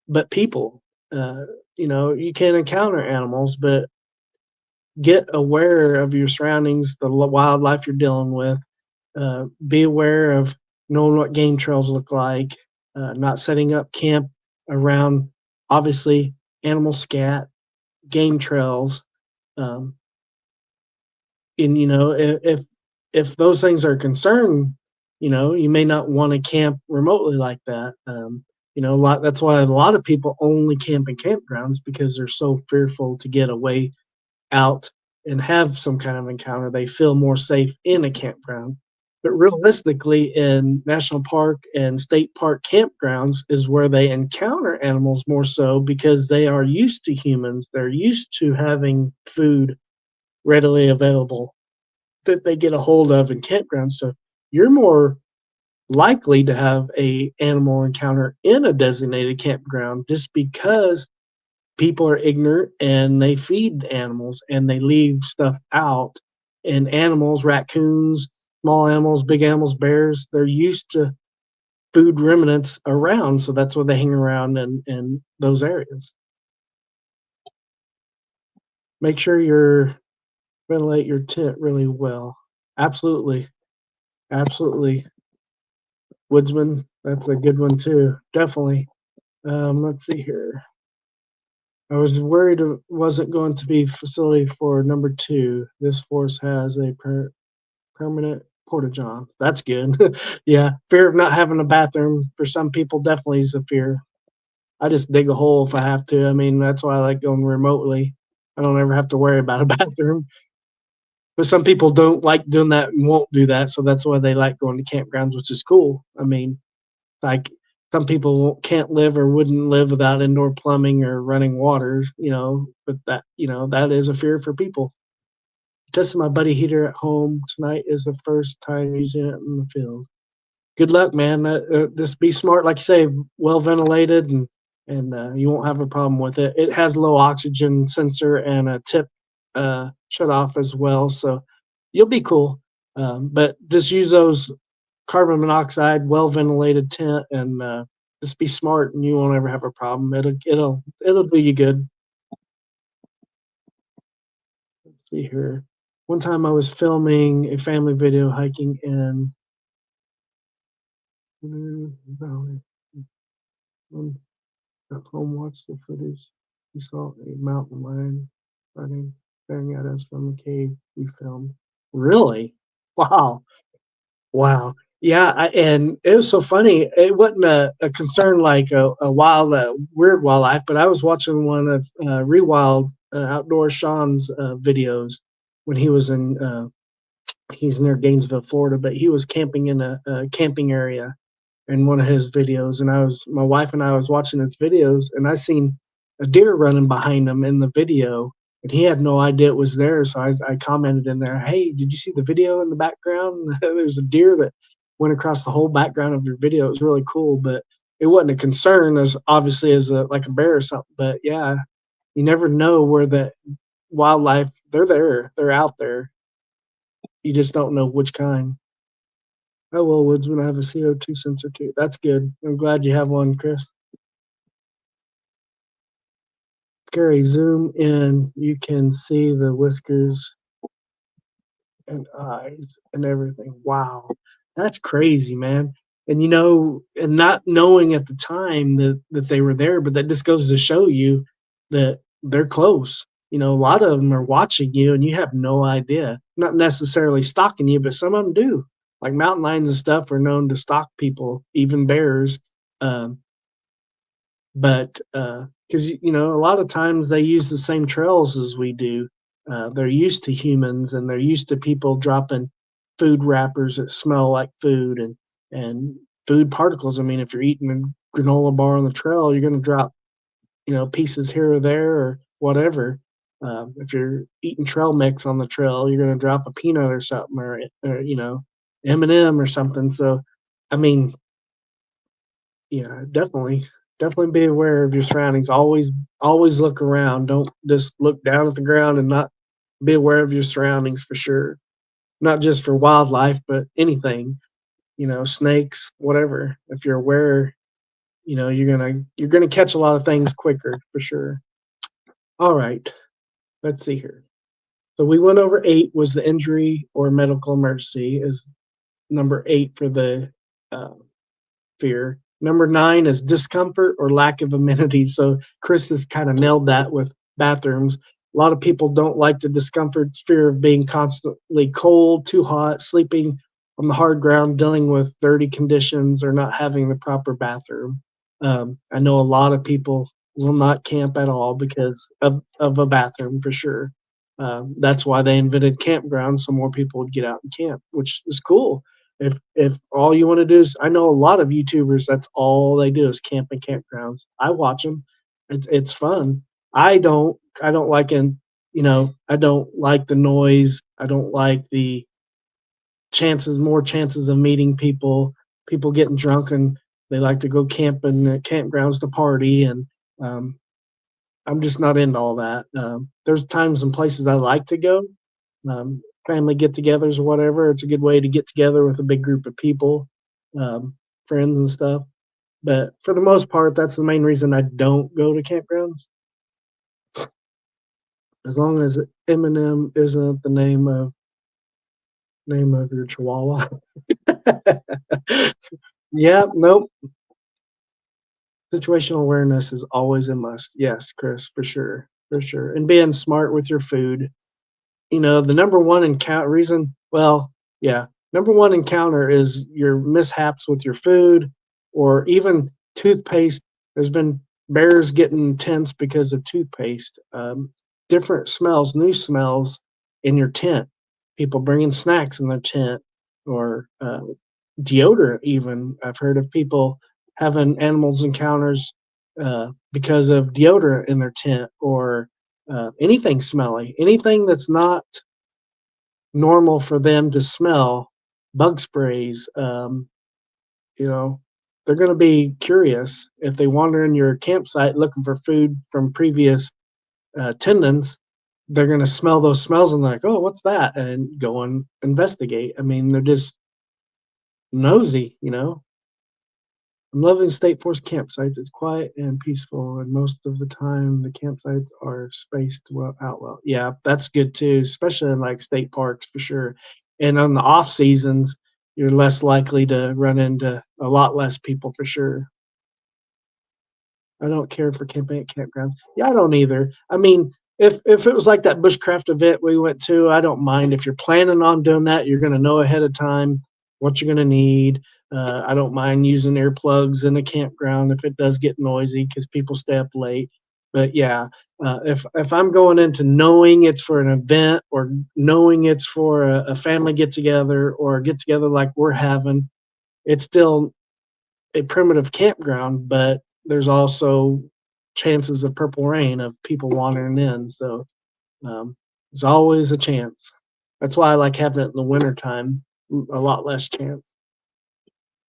but people. You can encounter animals, but get aware of your surroundings, the wildlife you're dealing with, Be aware of knowing what game trails look like, not setting up camp around obviously animal scat, game trails. Um, and if those things are a concern, you may not want to camp remotely like that. A lot That's why a lot of people only camp in campgrounds because they're so fearful to get away out and have some kind of encounter. They feel more safe in a campground. But realistically, in national park and state park campgrounds is where they encounter animals more so because they are used to humans. They're used to having food readily available that they get a hold of in campgrounds. So you're more likely to have a animal encounter in a designated campground just because people are ignorant and they feed animals and they leave stuff out. And animals, raccoons, small animals, big animals, bears, they're used to food remnants around. So that's why they hang around in those areas. Make sure you ventilate your tent really well. Absolutely. Absolutely. Woodsman, that's a good one too. Definitely. Let's see here. I was worried it wasn't going to be facility for number two. This force has a permanent porta john. That's good. Yeah, fear of not having a bathroom for some people definitely is a fear. I just dig a hole if I have to. I mean, that's why I like going remotely. I don't ever have to worry about a bathroom. But some people don't like doing that and won't do that, so that's why they like going to campgrounds, which is cool. I mean, like some people can't live or wouldn't live without indoor plumbing or running water, but that is a fear for people. Testing my buddy heater at home tonight is the first time using it in the field. Good luck, man. Just be smart, like you say, well ventilated, and you won't have a problem with it. It has low oxygen sensor and a tip shut off as well, so you'll be cool. But just use those carbon monoxide, well ventilated tent, and just be smart, and you won't ever have a problem. It'll do you good. Let's see here. One time I was filming a family video hiking in Valley. At home, watched the footage. We saw a mountain lion running, staring at us from the cave we filmed. Really? Wow. Wow. Yeah, and it was so funny. It wasn't a concern like a wild, weird wildlife, but I was watching one of Rewild Outdoor Sean's videos when he was he's near Gainesville, Florida, but he was camping in a camping area in one of his videos, and my wife and I was watching his videos, and I seen a deer running behind him in the video, and he had no idea it was there. So I commented in there, "Hey, did you see the video in the background? There's a deer that went across the whole background of your video. It was really cool, but it wasn't a concern as obviously as like a bear or something. But yeah, you never know where the wildlife they're there, they're out there. You just don't know which kind." Oh well, Woodsman, I have a CO2 sensor too. That's good. I'm glad you have one, Chris. Scary. Zoom in. You can see the whiskers and eyes and everything. Wow. That's crazy, man. And and not knowing at the time that they were there, but that just goes to show you that they're close. A lot of them are watching you and you have no idea. Not necessarily stalking you, but some of them do. Like mountain lions and stuff are known to stalk people, even bears. Um, but because a lot of times they use the same trails as we do. They're used to humans and they're used to people dropping food wrappers that smell like food and food particles. I mean, if you're eating a granola bar on the trail, you're going to drop pieces here or there or whatever. If you're eating trail mix on the trail, you're going to drop a peanut or something or M&M or something. So, I mean, yeah, definitely be aware of your surroundings. Always look around. Don't just look down at the ground and not be aware of your surroundings for sure. Not just for wildlife, but anything. Snakes, whatever. If you're aware, you're gonna catch a lot of things quicker for sure. All right, let's see here. So we went over 8 was the injury or medical emergency. Is number 8 for the uh, fear. Number 9 is discomfort or lack of amenities. So Chris has kind of nailed that with bathrooms. A lot of people don't like the discomfort, fear of being constantly cold, too hot, sleeping on the hard ground, dealing with dirty conditions, or not having the proper bathroom. I know a lot of people will not camp at all because of a bathroom for sure. That's why they invented campgrounds so more people would get out and camp, which is cool. If all you want to do is, I know a lot of YouTubers that's all they do is camp in campgrounds. I watch them. It's fun. I don't like I don't like the noise. I don't like the more chances of meeting people, people getting drunk and they like to go camping at campgrounds to party and um, I'm just not into all that. There's times and places I like to go, family get-togethers or whatever. It's a good way to get together with a big group of people, um, friends and stuff. But for the most part, that's the main reason I don't go to campgrounds. As long as Eminem isn't the name of your chihuahua. Yeah, nope. Situational awareness is always a must. Yes, Chris, for sure. And being smart with your food. The number one encounter reason, well, yeah, number one encounter is your mishaps with your food or even toothpaste. There's been bears getting tense because of toothpaste. Different smells, new smells in your tent. People bringing snacks in their tent or deodorant. Even I've heard of people having animals encounters because of deodorant in their tent or anything smelly, anything that's not normal for them to smell, bug sprays. You know, they're going to be curious if they wander in your campsite looking for food from previous attendants. They're going to smell those smells and like, oh, what's that? And go and investigate. I mean, they're just nosy. I'm loving State Forest campsites. It's quiet and peaceful, and most of the time the campsites are spaced well out well. Yeah, that's good too, especially in like state parks for sure. And on the off seasons, you're less likely to run into a lot less people for sure. I don't care for camping at campgrounds. Yeah, I don't either. I mean, if it was like that bushcraft event we went to, I don't mind. If you're planning on doing that, you're going to know ahead of time what you're going to need. I don't mind using earplugs in a campground if it does get noisy because people stay up late. But yeah, if I'm going into knowing it's for an event or knowing it's for a family get together or a get together like we're having, it's still a primitive campground, but there's also chances of purple rain of people wandering in. So there's always a chance. That's why I like having it in the wintertime, a lot less chance.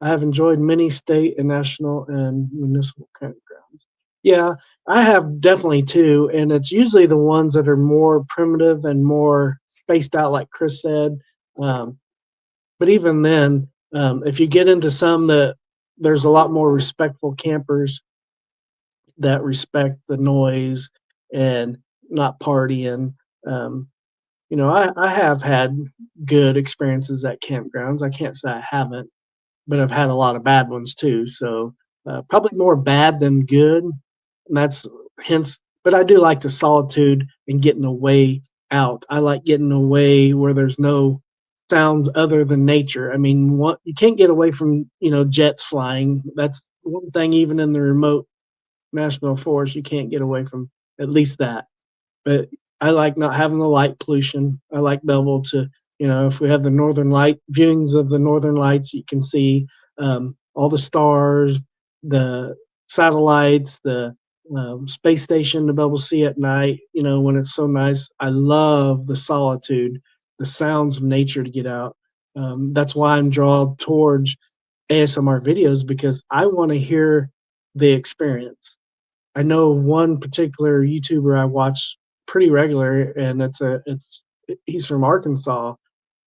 I have enjoyed many state and national and municipal campgrounds. Yeah, I have definitely too. And it's usually the ones that are more primitive and more spaced out, like Chris said. Um, but even then, if you get into some that there's a lot more respectful campers that respect the noise and not partying. Um, I have had good experiences at campgrounds. I can't say I haven't, but I've had a lot of bad ones too. So probably more bad than good. And that's hence, but I do like the solitude and getting away out. I like getting away where there's no sounds other than nature. I mean, you can't get away from jets flying. That's one thing. Even in the remote national forest, you can't get away from at least that. But I like not having the light pollution. I like being able to, if we have the northern light viewings of the northern lights, you can see all the stars, the satellites, the space station to be able to see at night, when it's so nice. I love the solitude, the sounds of nature to get out. That's why I'm drawn towards ASMR videos because I want to hear the experience. I know one particular YouTuber I watch pretty regular, and he's from Arkansas.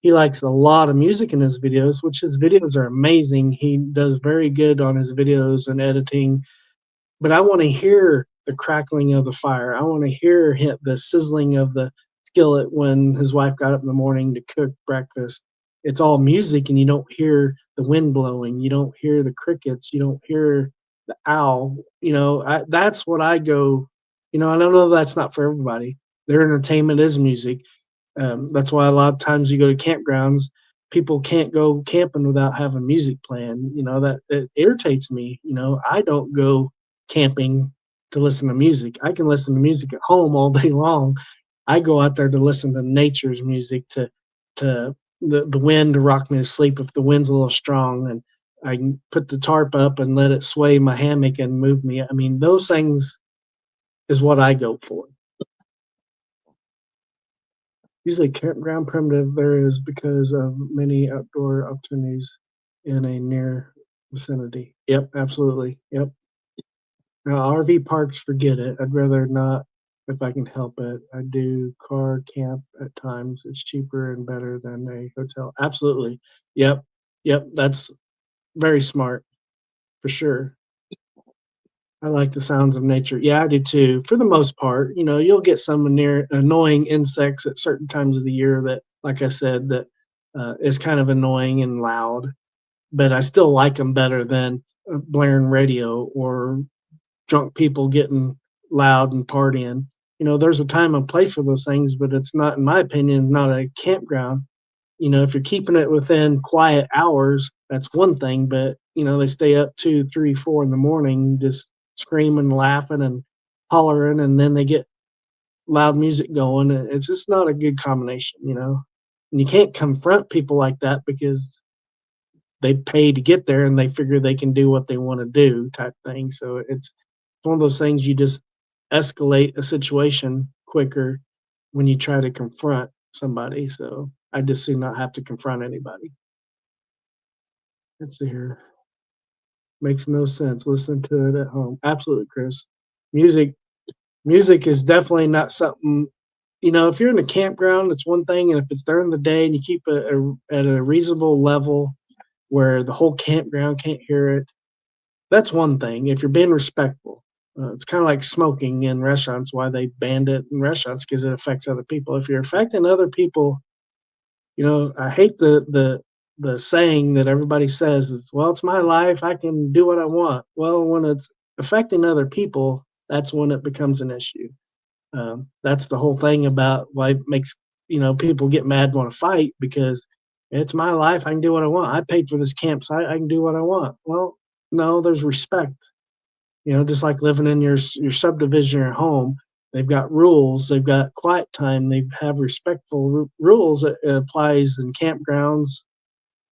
He likes a lot of music in his videos, which his videos are amazing. He does very good on his videos and editing, but I want to hear the crackling of the fire. I want to hear the sizzling of the skillet when his wife got up in the morning to cook breakfast. it's all music and you don't hear the wind blowing, you don't hear the crickets, you don't hear the owl. That's what I go. I don't know that's not for everybody. Their entertainment is music. That's why a lot of times you go to campgrounds, people can't go camping without having music playing. That it irritates me. I don't go camping to listen to music. I can listen to music at home all day long. I go out there to listen to nature's music, to the wind to rock me to sleep if the wind's a little strong, and I can put the tarp up and let it sway my hammock and move me. I mean, those things is what I go for. Usually campground primitive there is because of many outdoor opportunities in a near vicinity. Yep, absolutely. Yep. Now RV parks, forget it. I'd rather not if I can help it. I do car camp at times. It's cheaper and better than a hotel. Absolutely. Yep. Yep. That's very smart for sure. I like the sounds of nature. Yeah, I do too. For the most part, you'll get some near annoying insects at certain times of the year that, like I said, that is kind of annoying and loud. But I still like them better than blaring radio or drunk people getting loud and partying. There's a time and place for those things, but it's not, in my opinion, not a campground. If you're keeping it within quiet hours, that's one thing, but they stay up 2, 3, 4 in the morning just screaming, laughing, and hollering, and then they get loud music going. It's just not a good combination. And you can't confront people like that because they pay to get there and they figure they can do what they want to do type thing. So it's one of those things you just escalate a situation quicker when you try to confront somebody. So I just do not have to confront anybody. Let's see here. Makes no sense. Listen to it at home. Absolutely, Chris. Music music is definitely not something. If you're in a campground, it's one thing, and if it's during the day and you keep it at a reasonable level where the whole campground can't hear it, that's one thing. If you're being respectful, it's kind of like smoking in restaurants. Why they banned it in restaurants because it affects other people. If you're affecting other people, I hate the saying that everybody says is, "Well, it's my life. I can do what I want." Well, when it's affecting other people, that's when it becomes an issue. That's the whole thing about why it makes people get mad, want to fight because it's my life. I can do what I want. I paid for this campsite. I can do what I want. Well, no, there's respect. Just like living in your subdivision or home, they've got rules. They've got quiet time. They have respectful rules that applies in campgrounds,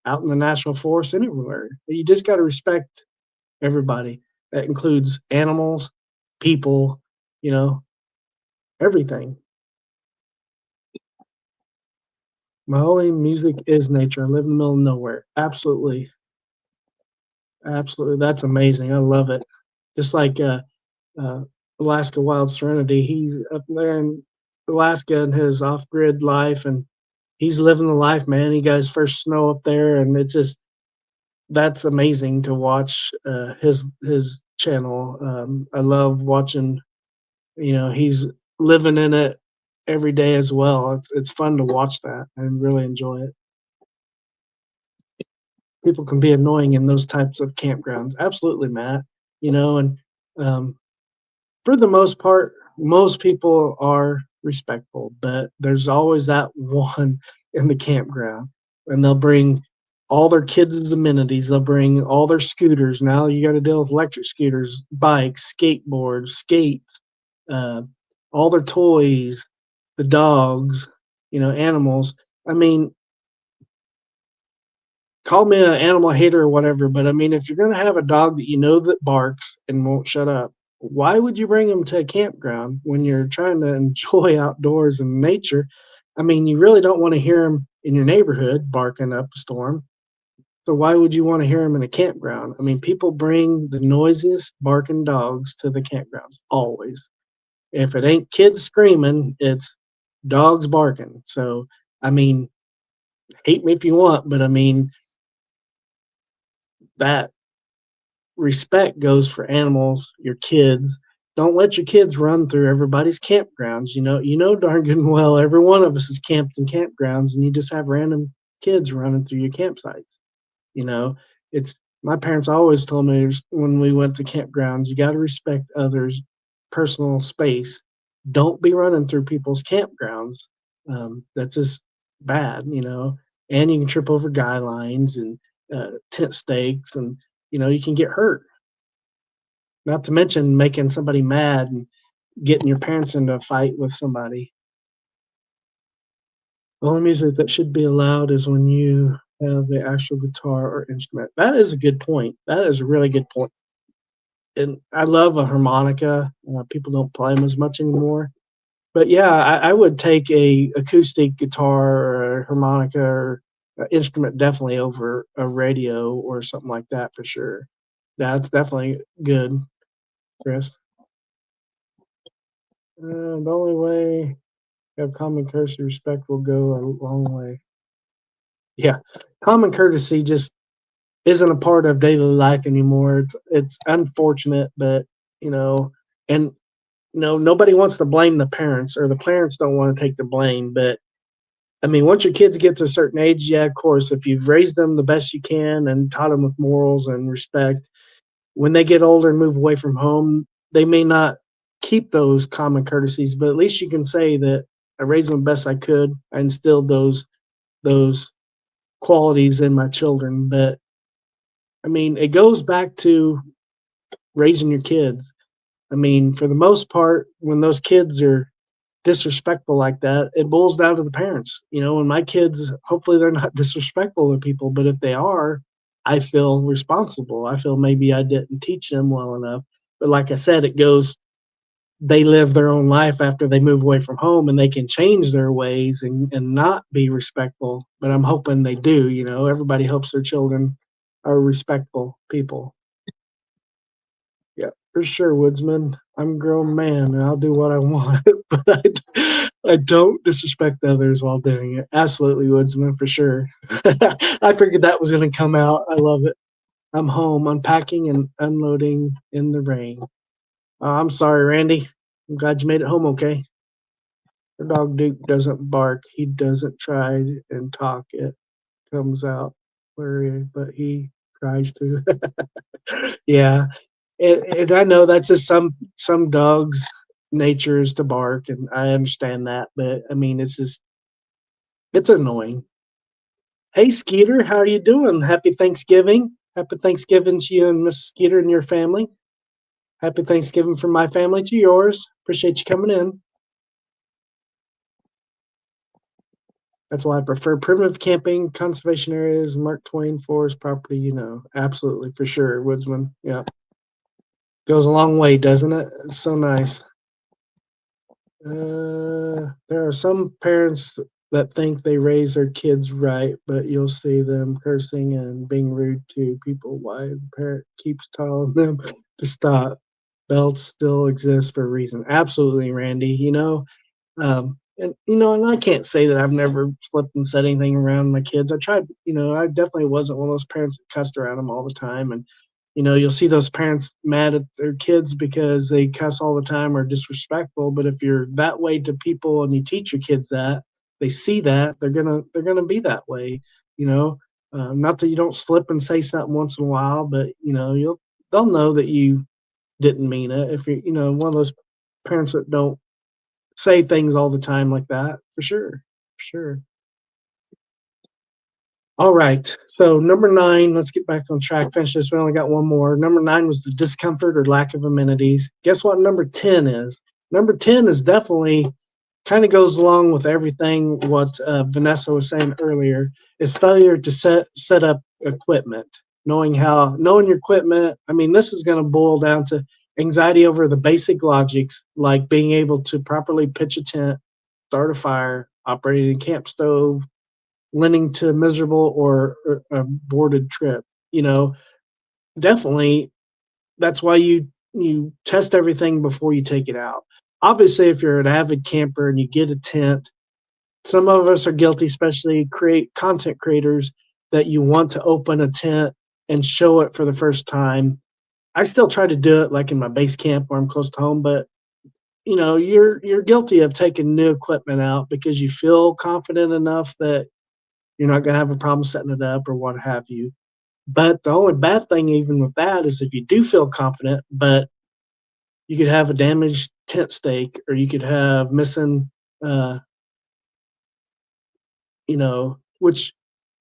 out in the national forest, anywhere. You just got to respect everybody. That includes animals, people, you know, everything. My only music is nature. I live in the middle of nowhere. Absolutely. Absolutely. That's amazing. I love it. Just like uh, Alaska Wild Serenity, he's up there in Alaska in his off grid life and he's living the life, man. He got his first snow up there and it's just that's amazing to watch his channel. I love watching, he's living in it every day as well. It's fun to watch that and really enjoy it. People can be annoying in those types of campgrounds. Absolutely, Matt. And um, for the most part, most people are respectful, but there's always that one in the campground, and they'll bring all their kids' amenities. They'll bring all their scooters. Now you got to deal with electric scooters, bikes, skateboards, skates, uh, all their toys, the dogs, animals. I mean, call me an animal hater or whatever, but I mean, if you're going to have a dog that that barks and won't shut up, why would you bring him to a campground when you're trying to enjoy outdoors and nature? I mean, you really don't want to hear him in your neighborhood barking up a storm. So why would you want to hear him in a campground? I mean, people bring the noisiest barking dogs to the campgrounds always. If it ain't kids screaming, it's dogs barking. So, I mean, hate me if you want, but I mean, that respect goes for animals, your kids. Don't let your kids run through everybody's campgrounds. You know darn good and well every one of us is camped in campgrounds, and you just have random kids running through your campsites. You know, it's my parents always told me when we went to campgrounds, you got to respect others' personal space. Don't be running through people's campgrounds. That's just bad, you know. And you can trip over guy lines and tent stakes, and you can get hurt. Not to mention making somebody mad and getting your parents into a fight with somebody. The only music that should be allowed is when you have the actual guitar or instrument. That is a good point. That is a really good point. And I love a harmonica. People don't play them as much anymore. But yeah, I would take a acoustic guitar or a harmonica or instrument definitely over a radio or something like that for sure. That's definitely good, Chris. The only way have common courtesy respect will go a long way. Yeah, common courtesy just isn't a part of daily life anymore. It's unfortunate, but you know, and nobody wants to blame the parents, or the parents don't want to take the blame. But I mean, once your kids get to a certain age, yeah, of course, if you've raised them the best you can and taught them with morals and respect, when they get older and move away from home, they may not keep those common courtesies, but at least you can say that I raised them the best I could. I instilled those qualities in my children. But I mean, it goes back to raising your kids. I mean, for the most part, when those kids are disrespectful like that, it boils down to the parents. And my kids, hopefully they're not disrespectful to people, but if they are, I feel responsible. I feel maybe I didn't teach them well enough. But like I said, they live their own life after they move away from home, and they can change their ways and not be respectful. But I'm hoping they do. Everybody hopes their children are respectful people. Yeah, for sure, Woodsman. I'm a grown man and I'll do what I want, but I don't disrespect others while doing it. Absolutely, Woodsman, for sure. I figured that was going to come out. I love it. I'm home, unpacking and unloading in the rain. I'm sorry, Randy. I'm glad you made it home okay. Our dog Duke doesn't bark. He doesn't try and talk. It comes out but he tries to. Yeah, and I know that's just some dogs' nature is to bark, and I understand that. But I mean, it's annoying. Hey, Skeeter, how are you doing? Happy Thanksgiving. Happy Thanksgiving to you and Miss Skeeter and your family. Happy Thanksgiving from my family to yours. Appreciate you coming in. That's why I prefer primitive camping, conservation areas, Mark Twain forest property. Absolutely for sure, Woodsman. Yeah, goes a long way, doesn't it? It's so nice. There are some parents that think they raise their kids right, but you'll see them cursing and being rude to people. Why the parent keeps telling them to stop. Belts still exist for a reason. Absolutely, Randy. And I can't say that I've never flipped and said anything around my kids. I tried. I definitely wasn't one of those parents that cussed around them all the time. And you'll see those parents mad at their kids because they cuss all the time or disrespectful. But if you're that way to people and you teach your kids that, they see that they're gonna be that way. You know, not that you don't slip and say something once in a while, but they'll know that you didn't mean it. If you're one of those parents that don't say things all the time like that, for sure, for sure. All right. So number 9, let's get back on track. Finish this. We only got one more. Number 9 was the discomfort or lack of amenities. Guess what number 10 is? Number 10 is definitely kind of goes along with everything what Vanessa was saying earlier. Is failure to set up equipment. Knowing your equipment. I mean, this is going to boil down to anxiety over the basic logics, like being able to properly pitch a tent, start a fire, operating a camp stove, lending to a miserable or aborted trip. You know, definitely that's why you test everything before you take it out. Obviously, if you're an avid camper and you get a tent, some of us are guilty, especially create content creators that you want to open a tent and show it for the first time. I still try to do it like in my base camp where I'm close to home, but you're guilty of taking new equipment out because you feel confident enough that You're not going to have a problem setting it up or what have you. But the only bad thing, even with that, is if you do feel confident, but you could have a damaged tent stake, or you could have missing, uh, which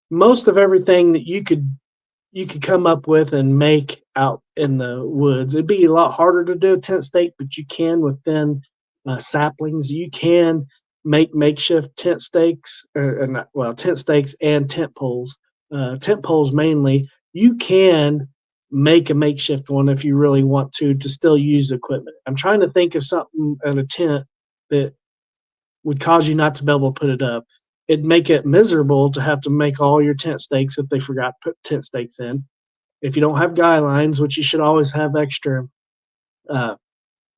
most of everything that you could come up with and make out in the woods. It'd be a lot harder to do a tent stake, but you can within saplings. You can make makeshift tent stakes, or not, well, tent stakes and tent poles. Tent poles mainly. You can make a makeshift one if you really want to still use equipment. I'm trying to think of something at a tent that would cause you not to be able to put it up. It'd make it miserable to have to make all your tent stakes if they forgot to put tent stakes in. If you don't have guy lines, which you should always have extra uh,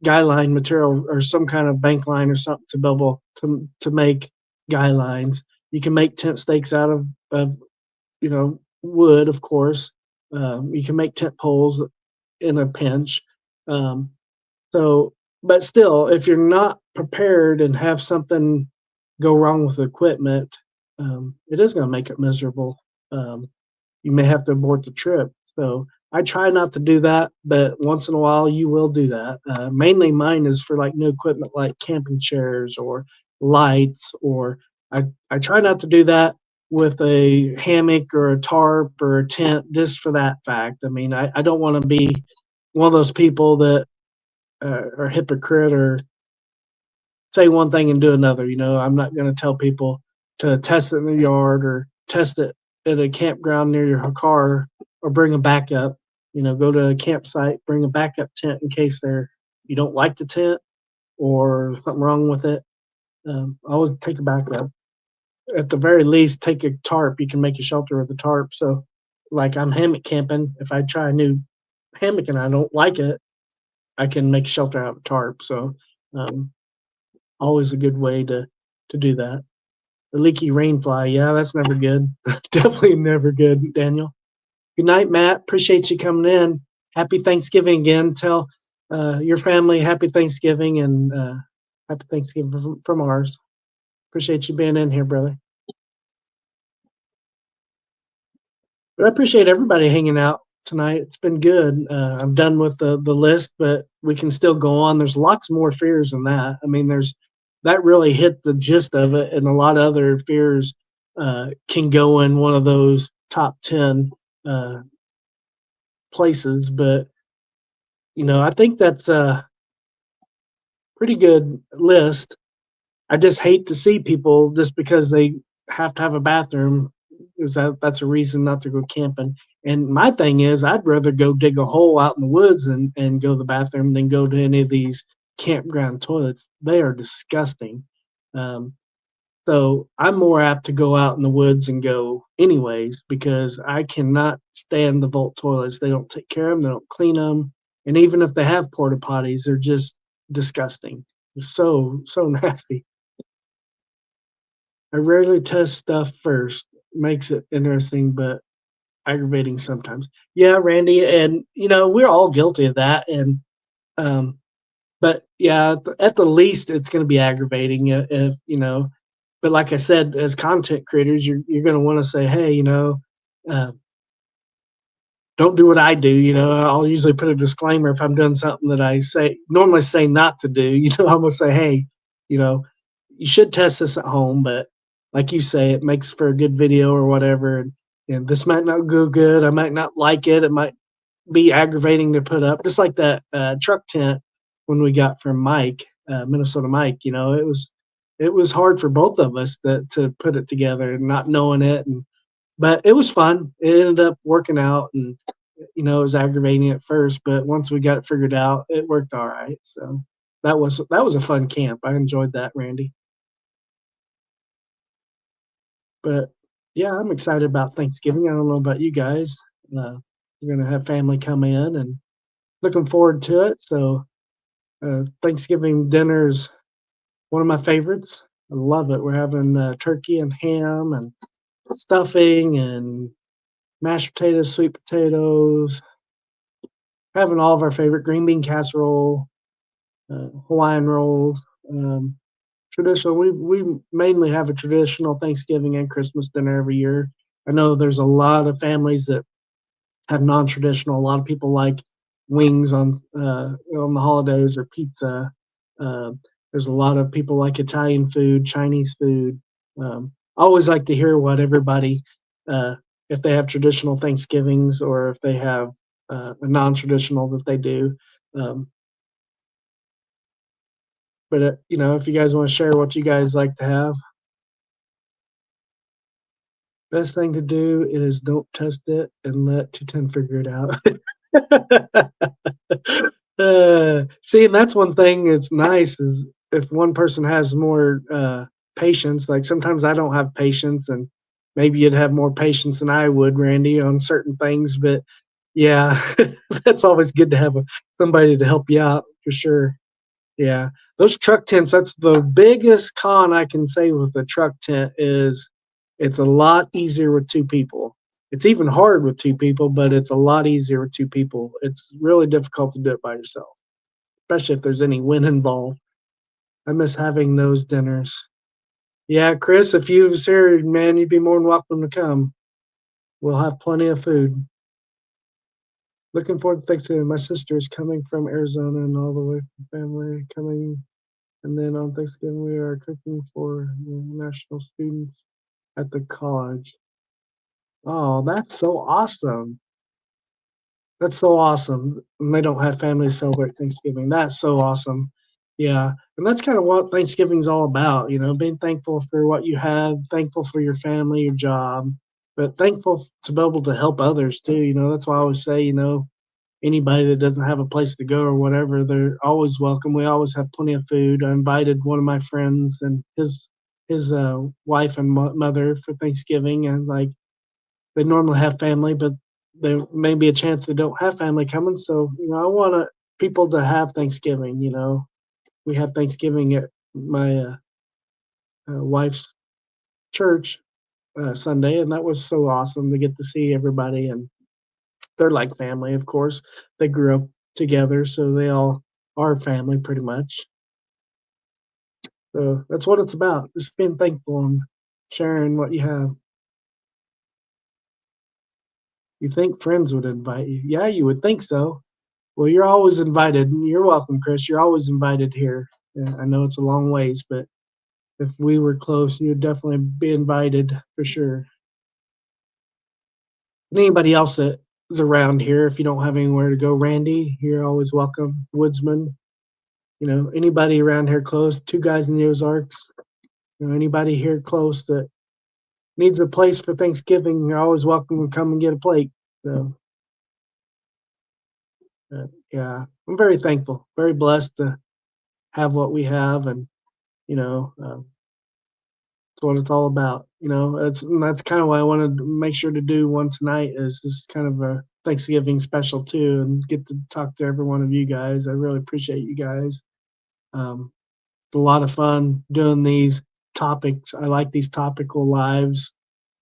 guy line material or some kind of bank line or something to be able to make guy lines. You can make tent stakes out of wood, of course. You can make tent poles in a pinch. Um, so, but still, if you're not prepared and have something go wrong with the equipment, it is going to make it miserable. Um, you may have to abort the trip. So I try not to do that, but once in a while you will do that. Mainly mine is for like new equipment like camping chairs or lights, or I try not to do that with a hammock or a tarp or a tent just for that fact. I mean, I don't want to be one of those people that are hypocrite or say one thing and do another. I'm not going to tell people to test it in the yard or test it at a campground near your car, or bring a backup. Go to a campsite, bring a backup tent in case you don't like the tent or something wrong with it. Always take a backup. At the very least, take a tarp. You can make a shelter with a tarp. So, like I'm hammock camping. If I try a new hammock and I don't like it, I can make a shelter out of a tarp. So, um, always a good way to do that. The leaky rain fly, yeah, that's never good. Definitely never good, Daniel. Good night, Matt. Appreciate you coming in. Happy Thanksgiving again. Tell your family happy Thanksgiving, and happy Thanksgiving from ours. Appreciate you being in here, brother. But I appreciate everybody hanging out tonight. It's been good. I'm done with the list, but we can still go on. There's lots more fears than that. I mean, that really hit the gist of it, and a lot of other fears can go in one of those top 10 uh, places. But I think that's a pretty good list. I just hate to see people just because they have to have a bathroom. Is that's a reason not to go camping? And my thing is, I'd rather go dig a hole out in the woods and go to the bathroom than go to any of these campground toilets. They are disgusting. Um, so I'm more apt to go out in the woods and go anyways, because I cannot stand the vault toilets. They don't take care of them. They don't clean them. And even if they have porta potties, they're just disgusting. So nasty. I rarely test stuff first. Makes it interesting, but aggravating sometimes. Yeah, Randy, and we're all guilty of that. And but yeah, at the least, it's going to be aggravating. If. But like I said, as content creators, you're going to want to say, hey, uh, don't do what I do. I'll usually put a disclaimer if I'm doing something that I normally say not to do. I'm gonna say, hey, you know, you should test this at home, but like you say, it makes for a good video or whatever. And this might not go good. I might not like it. It might be aggravating to put up. Just like that truck tent when we got from Mike, Minnesota Mike. It was hard for both of us to put it together and not knowing it. But it was fun. It ended up working out, and it was aggravating at first, but once we got it figured out, it worked all right. So that was a fun camp. I enjoyed that, Randy. But yeah, I'm excited about Thanksgiving. I don't know about you guys. We're gonna have family come in, and looking forward to it. So Thanksgiving dinner is one of my favorites. I love it. We're having turkey and ham and stuffing and mashed potatoes, sweet potatoes, having all of our favorite green bean casserole, Hawaiian rolls. traditional. We mainly have a traditional Thanksgiving and Christmas dinner every year. I know there's a lot of families that have non-traditional. A lot of people like wings on the holidays or pizza. Uh, there's a lot of people like Italian food, Chinese food. I always like to hear what everybody, uh, if they have traditional Thanksgivings or if they have a non-traditional that they do. Um, but if you guys want to share what you guys like to have, best thing to do is don't test it and let 210 figure it out. See, and that's one thing that's nice is if one person has more patience, like sometimes I don't have patience, and maybe you'd have more patience than I would, Randy, on certain things. But yeah, that's always good to have somebody to help you out for sure. Yeah, those truck tents, that's the biggest con I can say with the truck tent is it's a lot easier with 2 people. It's even hard with 2 people, but it's a lot easier with 2 people. It's really difficult to do it by yourself, especially if there's any wind involved. I miss having those dinners. Yeah, Chris, if you was here, man, you'd be more than welcome to come. We'll have plenty of food. Looking forward to Thanksgiving. My sister is coming from Arizona and all the way from family coming. And then on Thanksgiving, we are cooking for the national students at the college. Oh, that's so awesome. That's so awesome. And they don't have families celebrate Thanksgiving. That's so awesome. Yeah. And that's kind of what Thanksgiving's all about, being thankful for what you have, thankful for your family, your job, but thankful to be able to help others too. That's why I always say, anybody that doesn't have a place to go or whatever, they're always welcome. We always have plenty of food. I invited one of my friends and his wife and mother for Thanksgiving, and like they normally have family, but there may be a chance they don't have family coming. So I want people to have Thanksgiving. We have Thanksgiving at my wife's church Sunday, and that was so awesome to get to see everybody. And they're like family, of course. They grew up together, so they all are family pretty much. So that's what it's about, just being thankful and sharing what you have. You think friends would invite you? Yeah, you would think so. Well, you're always invited. You're welcome, Chris. You're always invited here. Yeah, I know it's a long ways, but if we were close, you'd definitely be invited for sure. And anybody else that is around here, if you don't have anywhere to go, Randy, you're always welcome. Woodsman, anybody around here close, two guys in the Ozarks, anybody here close that needs a place for Thanksgiving, you're always welcome to come and get a plate. So, yeah, I'm very thankful, very blessed to have what we have, and you know, um, it's what it's all about. That's kind of why I wanted to make sure to do one tonight is just kind of a Thanksgiving special too, and get to talk to every one of you guys. I really appreciate you guys. Um, it's a lot of fun doing these topics. I like these topical lives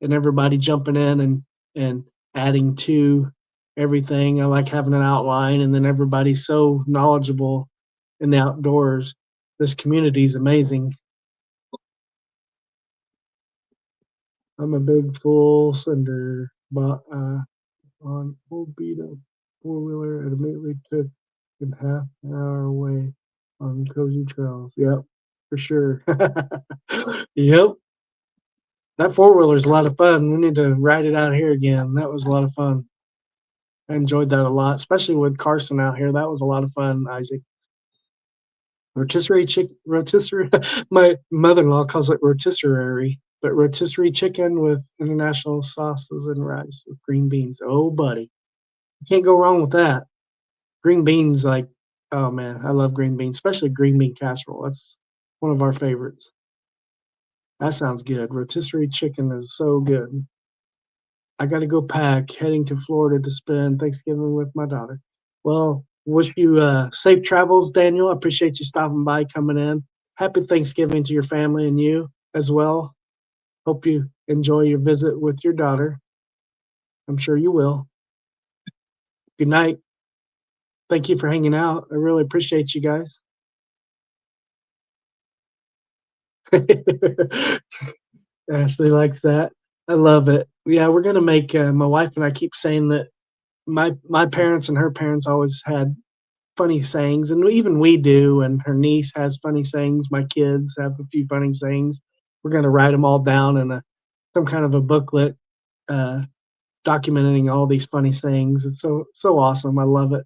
and everybody jumping in and adding to everything. I like having an outline, and then everybody's so knowledgeable in the outdoors. This community is amazing. I'm a big full sender, but on full beat up four-wheeler and immediately took it half an hour away on cozy trails. Yep, for sure. Yep. That four-wheeler is a lot of fun. We need to ride it out here again. That was a lot of fun. I enjoyed that a lot, especially with Carson out here. That was a lot of fun, Isaac. Rotisserie. My mother-in-law calls it rotisserie, but rotisserie chicken with international sauces and rice with green beans. Oh, buddy, you can't go wrong with that. Green beans, like, oh man, I love green beans, especially green bean casserole. That's one of our favorites. That sounds good. Rotisserie chicken is so good. I got to go pack, heading to Florida to spend Thanksgiving with my daughter. Well, wish you safe travels, Daniel. I appreciate you stopping by, coming in. Happy Thanksgiving to your family and you as well. Hope you enjoy your visit with your daughter. I'm sure you will. Good night. Thank you for hanging out. I really appreciate you guys. Ashley likes that. I love it. Yeah, we're gonna make, my wife and I keep saying that my parents and her parents always had funny sayings, and even we do, and her niece has funny sayings, my kids have a few funny sayings. We're gonna write them all down in a some kind of a booklet, uh, documenting all these funny sayings. It's so awesome, I love it.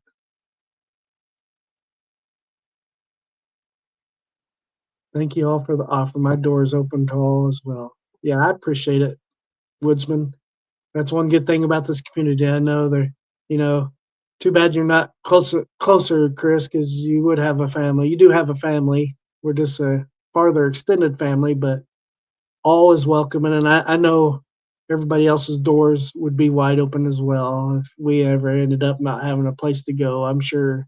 Thank you all for the offer. My door is open to all as well. Yeah, I appreciate it, Woodsman. That's one good thing about this community. I know they're, you know, too bad you're not closer, Chris, because you would have a family. You do have a family. We're just a farther extended family, but all is welcome. And I know everybody else's doors would be wide open as well. If we ever ended up not having a place to go, I'm sure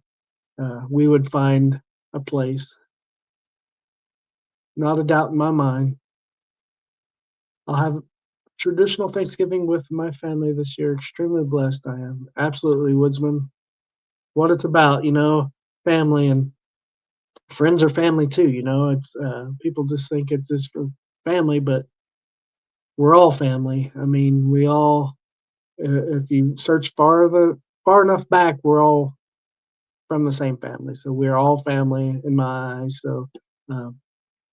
we would find a place. Not a doubt in my mind. I'll have traditional Thanksgiving with my family this year. Extremely blessed I am. Absolutely, Woodsman. What it's about, family and friends are family too. It's people just think it's just for family, but we're all family. I mean, we all. If you search far enough back, we're all from the same family. So we're all family in my eyes. So um,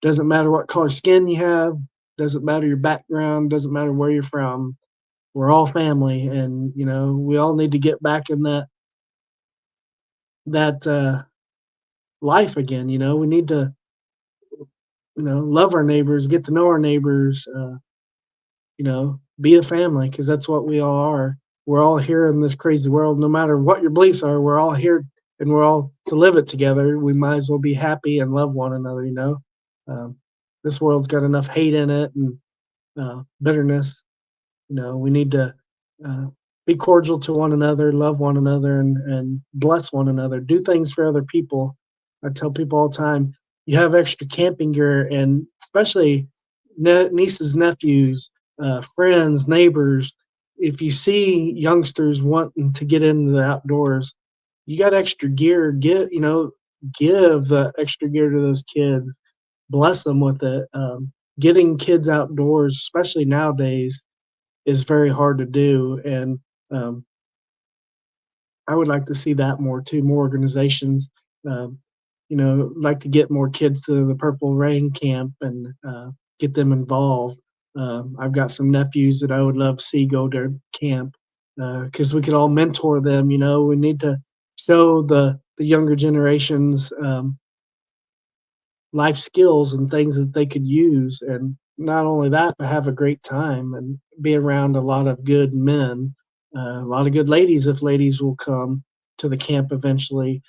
doesn't matter what color skin you have, doesn't matter your background, doesn't matter where you're from. We're all family, and we all need to get back in that life again. We need to love our neighbors, get to know our neighbors. Be a family because that's what we all are. We're all here in this crazy world. No matter what your beliefs are, we're all here and we're all to live it together. We might as well be happy and love one another. Um, this world's got enough hate in it and bitterness. We need to uh, be cordial to one another, love one another, and bless one another. Do things for other people. I tell people all the time, you have extra camping gear, and especially nieces, nephews, friends, neighbors. If you see youngsters wanting to get into the outdoors, you got extra gear. Give the extra gear to those kids. Bless them with it. Getting kids outdoors, especially nowadays, is very hard to do, and um, I would like to see that more too. More organizations, um, like to get more kids to the Purple Rain camp and get them involved. I've got some nephews that I would love to see go to camp because we could all mentor them. We need to show the younger generations life skills and things that they could use. And not only that, but have a great time and be around a lot of good men, a lot of good ladies if ladies will come to the camp eventually.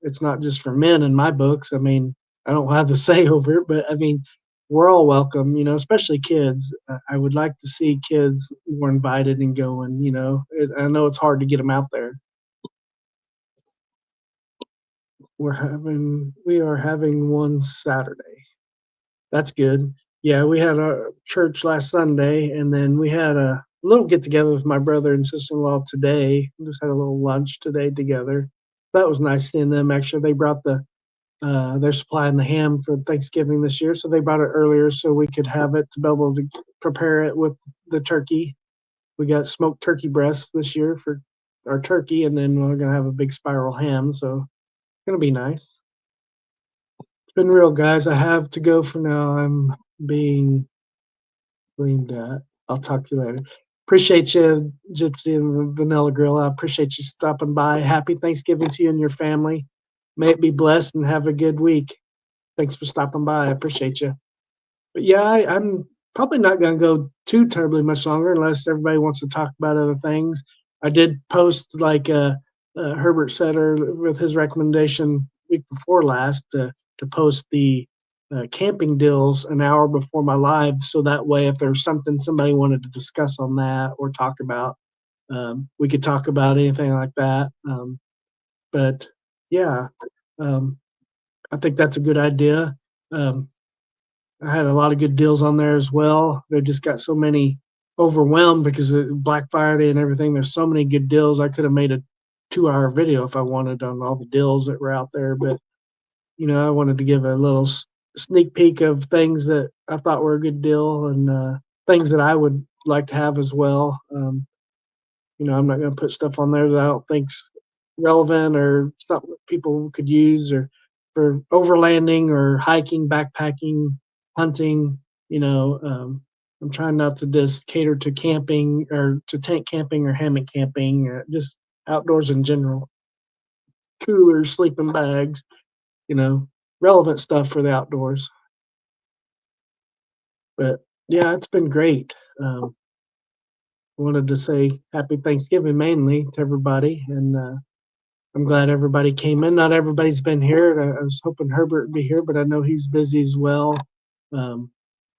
It's not just for men in my books. I mean, I don't have the say over it, but I mean, we're all welcome, especially kids. I would like to see kids more invited and going, I know it's hard to get them out there. We are having one Saturday. That's good. Yeah, we had our church last Sunday, and then we had a little get together with my brother and sister-in-law today. We just had a little lunch today together. That was nice seeing them. Actually, they brought they're supplying the ham for Thanksgiving this year, so they brought it earlier so we could have it to be able to prepare it with the turkey. We got smoked turkey breasts this year for our turkey, and then we're gonna have a big spiral ham, so it's gonna be nice. It's been real, guys. I have to go for now. I'm being screamed at. I'll talk to you later. Appreciate you, Gypsy and Vanilla Grill. I appreciate you stopping by. Happy Thanksgiving to you and your family. May it be blessed and have a good week. Thanks for stopping by. I appreciate you. But yeah, I'm probably not going to go too terribly much longer unless everybody wants to talk about other things. I did post like Herbert Setter with his recommendation week before last to post the camping deals an hour before my live, so that way if there's something somebody wanted to discuss on that or talk about, we could talk about anything like that. But yeah, um, I think that's a good idea. Um, I had a lot of good deals on there as well. They just got so many overwhelmed because of Black Friday and everything. There's so many good deals. I could have made a 2-hour video if I wanted on all the deals that were out there, but I wanted to give a little sneak peek of things that I thought were a good deal and things that I would like to have as well. I'm not going to put stuff on there that I don't think's relevant or something that people could use or for overlanding or hiking, backpacking, hunting. I'm trying not to just cater to camping or to tent camping or hammock camping, just outdoors in general. Coolers, sleeping bags, you know, relevant stuff for the outdoors. But yeah, it's been great. I wanted to say happy Thanksgiving mainly to everybody, and I'm glad everybody came in. Not everybody's been here. I was hoping Herbert would be here, but I know he's busy as well. Um,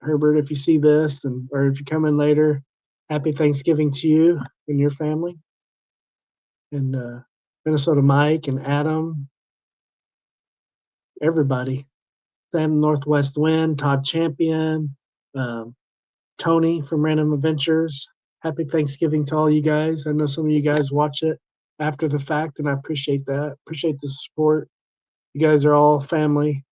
Herbert, if you see this, or if you come in later, happy Thanksgiving to you and your family, and Minnesota Mike and Adam, everybody. Sam Northwest Wind, Todd Champion, um, Tony from Random Adventures. Happy Thanksgiving to all you guys. I know some of you guys watch it after the fact, and I appreciate that. Appreciate the support. You guys are all family.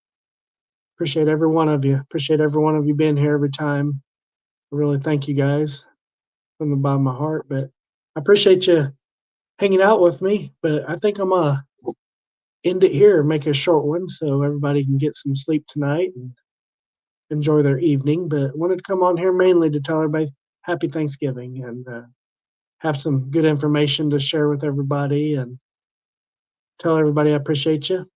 Appreciate every one of you. Appreciate every one of you being here every time. I really thank you guys from the bottom of my heart. But I appreciate you hanging out with me. But I think I'm gonna end it here, make a short one so everybody can get some sleep tonight and enjoy their evening. But I wanted to come on here mainly to tell everybody happy Thanksgiving and have some good information to share with everybody and tell everybody I appreciate you.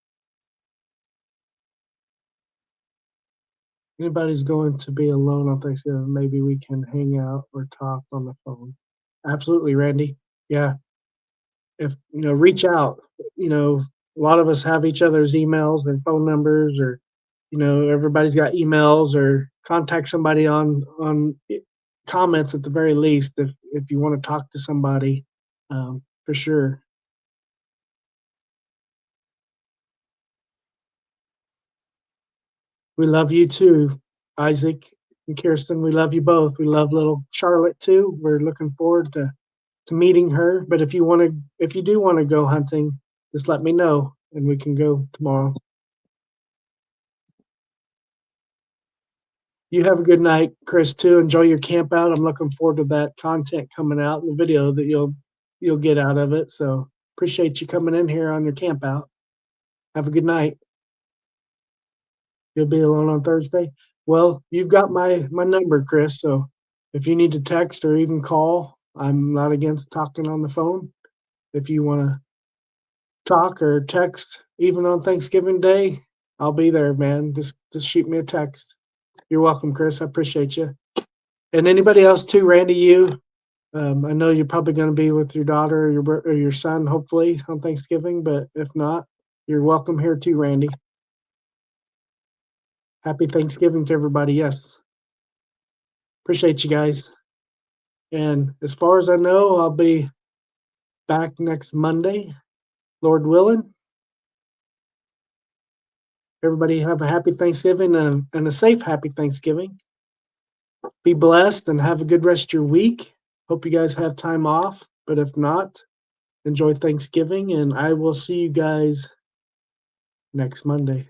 Anybody's going to be alone on Thanksgiving, maybe we can hang out or talk on the phone. Absolutely, Randy. Yeah. If reach out. A lot of us have each other's emails and phone numbers, or everybody's got emails, or contact somebody on comments at the very least if you want to talk to somebody, for sure. We love you too, Isaac and Kirsten. We love you both. We love little Charlotte too. We're looking forward to meeting her. But if you do want to go hunting, just let me know and we can go tomorrow. You have a good night, Chris, too. Enjoy your camp out. I'm looking forward to that content coming out in the video that you'll get out of it. So appreciate you coming in here on your camp out. Have a good night. You'll be alone on Thursday. Well, you've got my number, Chris. So if you need to text or even call, I'm not against talking on the phone. If you want to talk or text, even on Thanksgiving Day, I'll be there, man. Just shoot me a text. You're welcome, Chris. I appreciate you. And anybody else too, Randy, you. I know you're probably going to be with your daughter or your son, hopefully, on Thanksgiving. But if not, you're welcome here too, Randy. Happy Thanksgiving to everybody. Yes. Appreciate you guys. And as far as I know, I'll be back next Monday, Lord willing. Everybody have a happy Thanksgiving and a safe happy Thanksgiving. Be blessed and have a good rest of your week. Hope you guys have time off, but if not, enjoy Thanksgiving, and I will see you guys next Monday.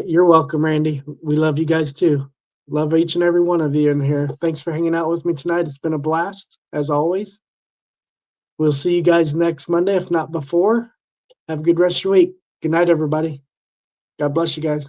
You're welcome, Randy. We love you guys too. Love each and every one of you in here. Thanks for hanging out with me tonight. It's been a blast, as always. We'll see you guys next Monday, if not before. Have a good rest of your week. Good night, everybody. God bless you guys.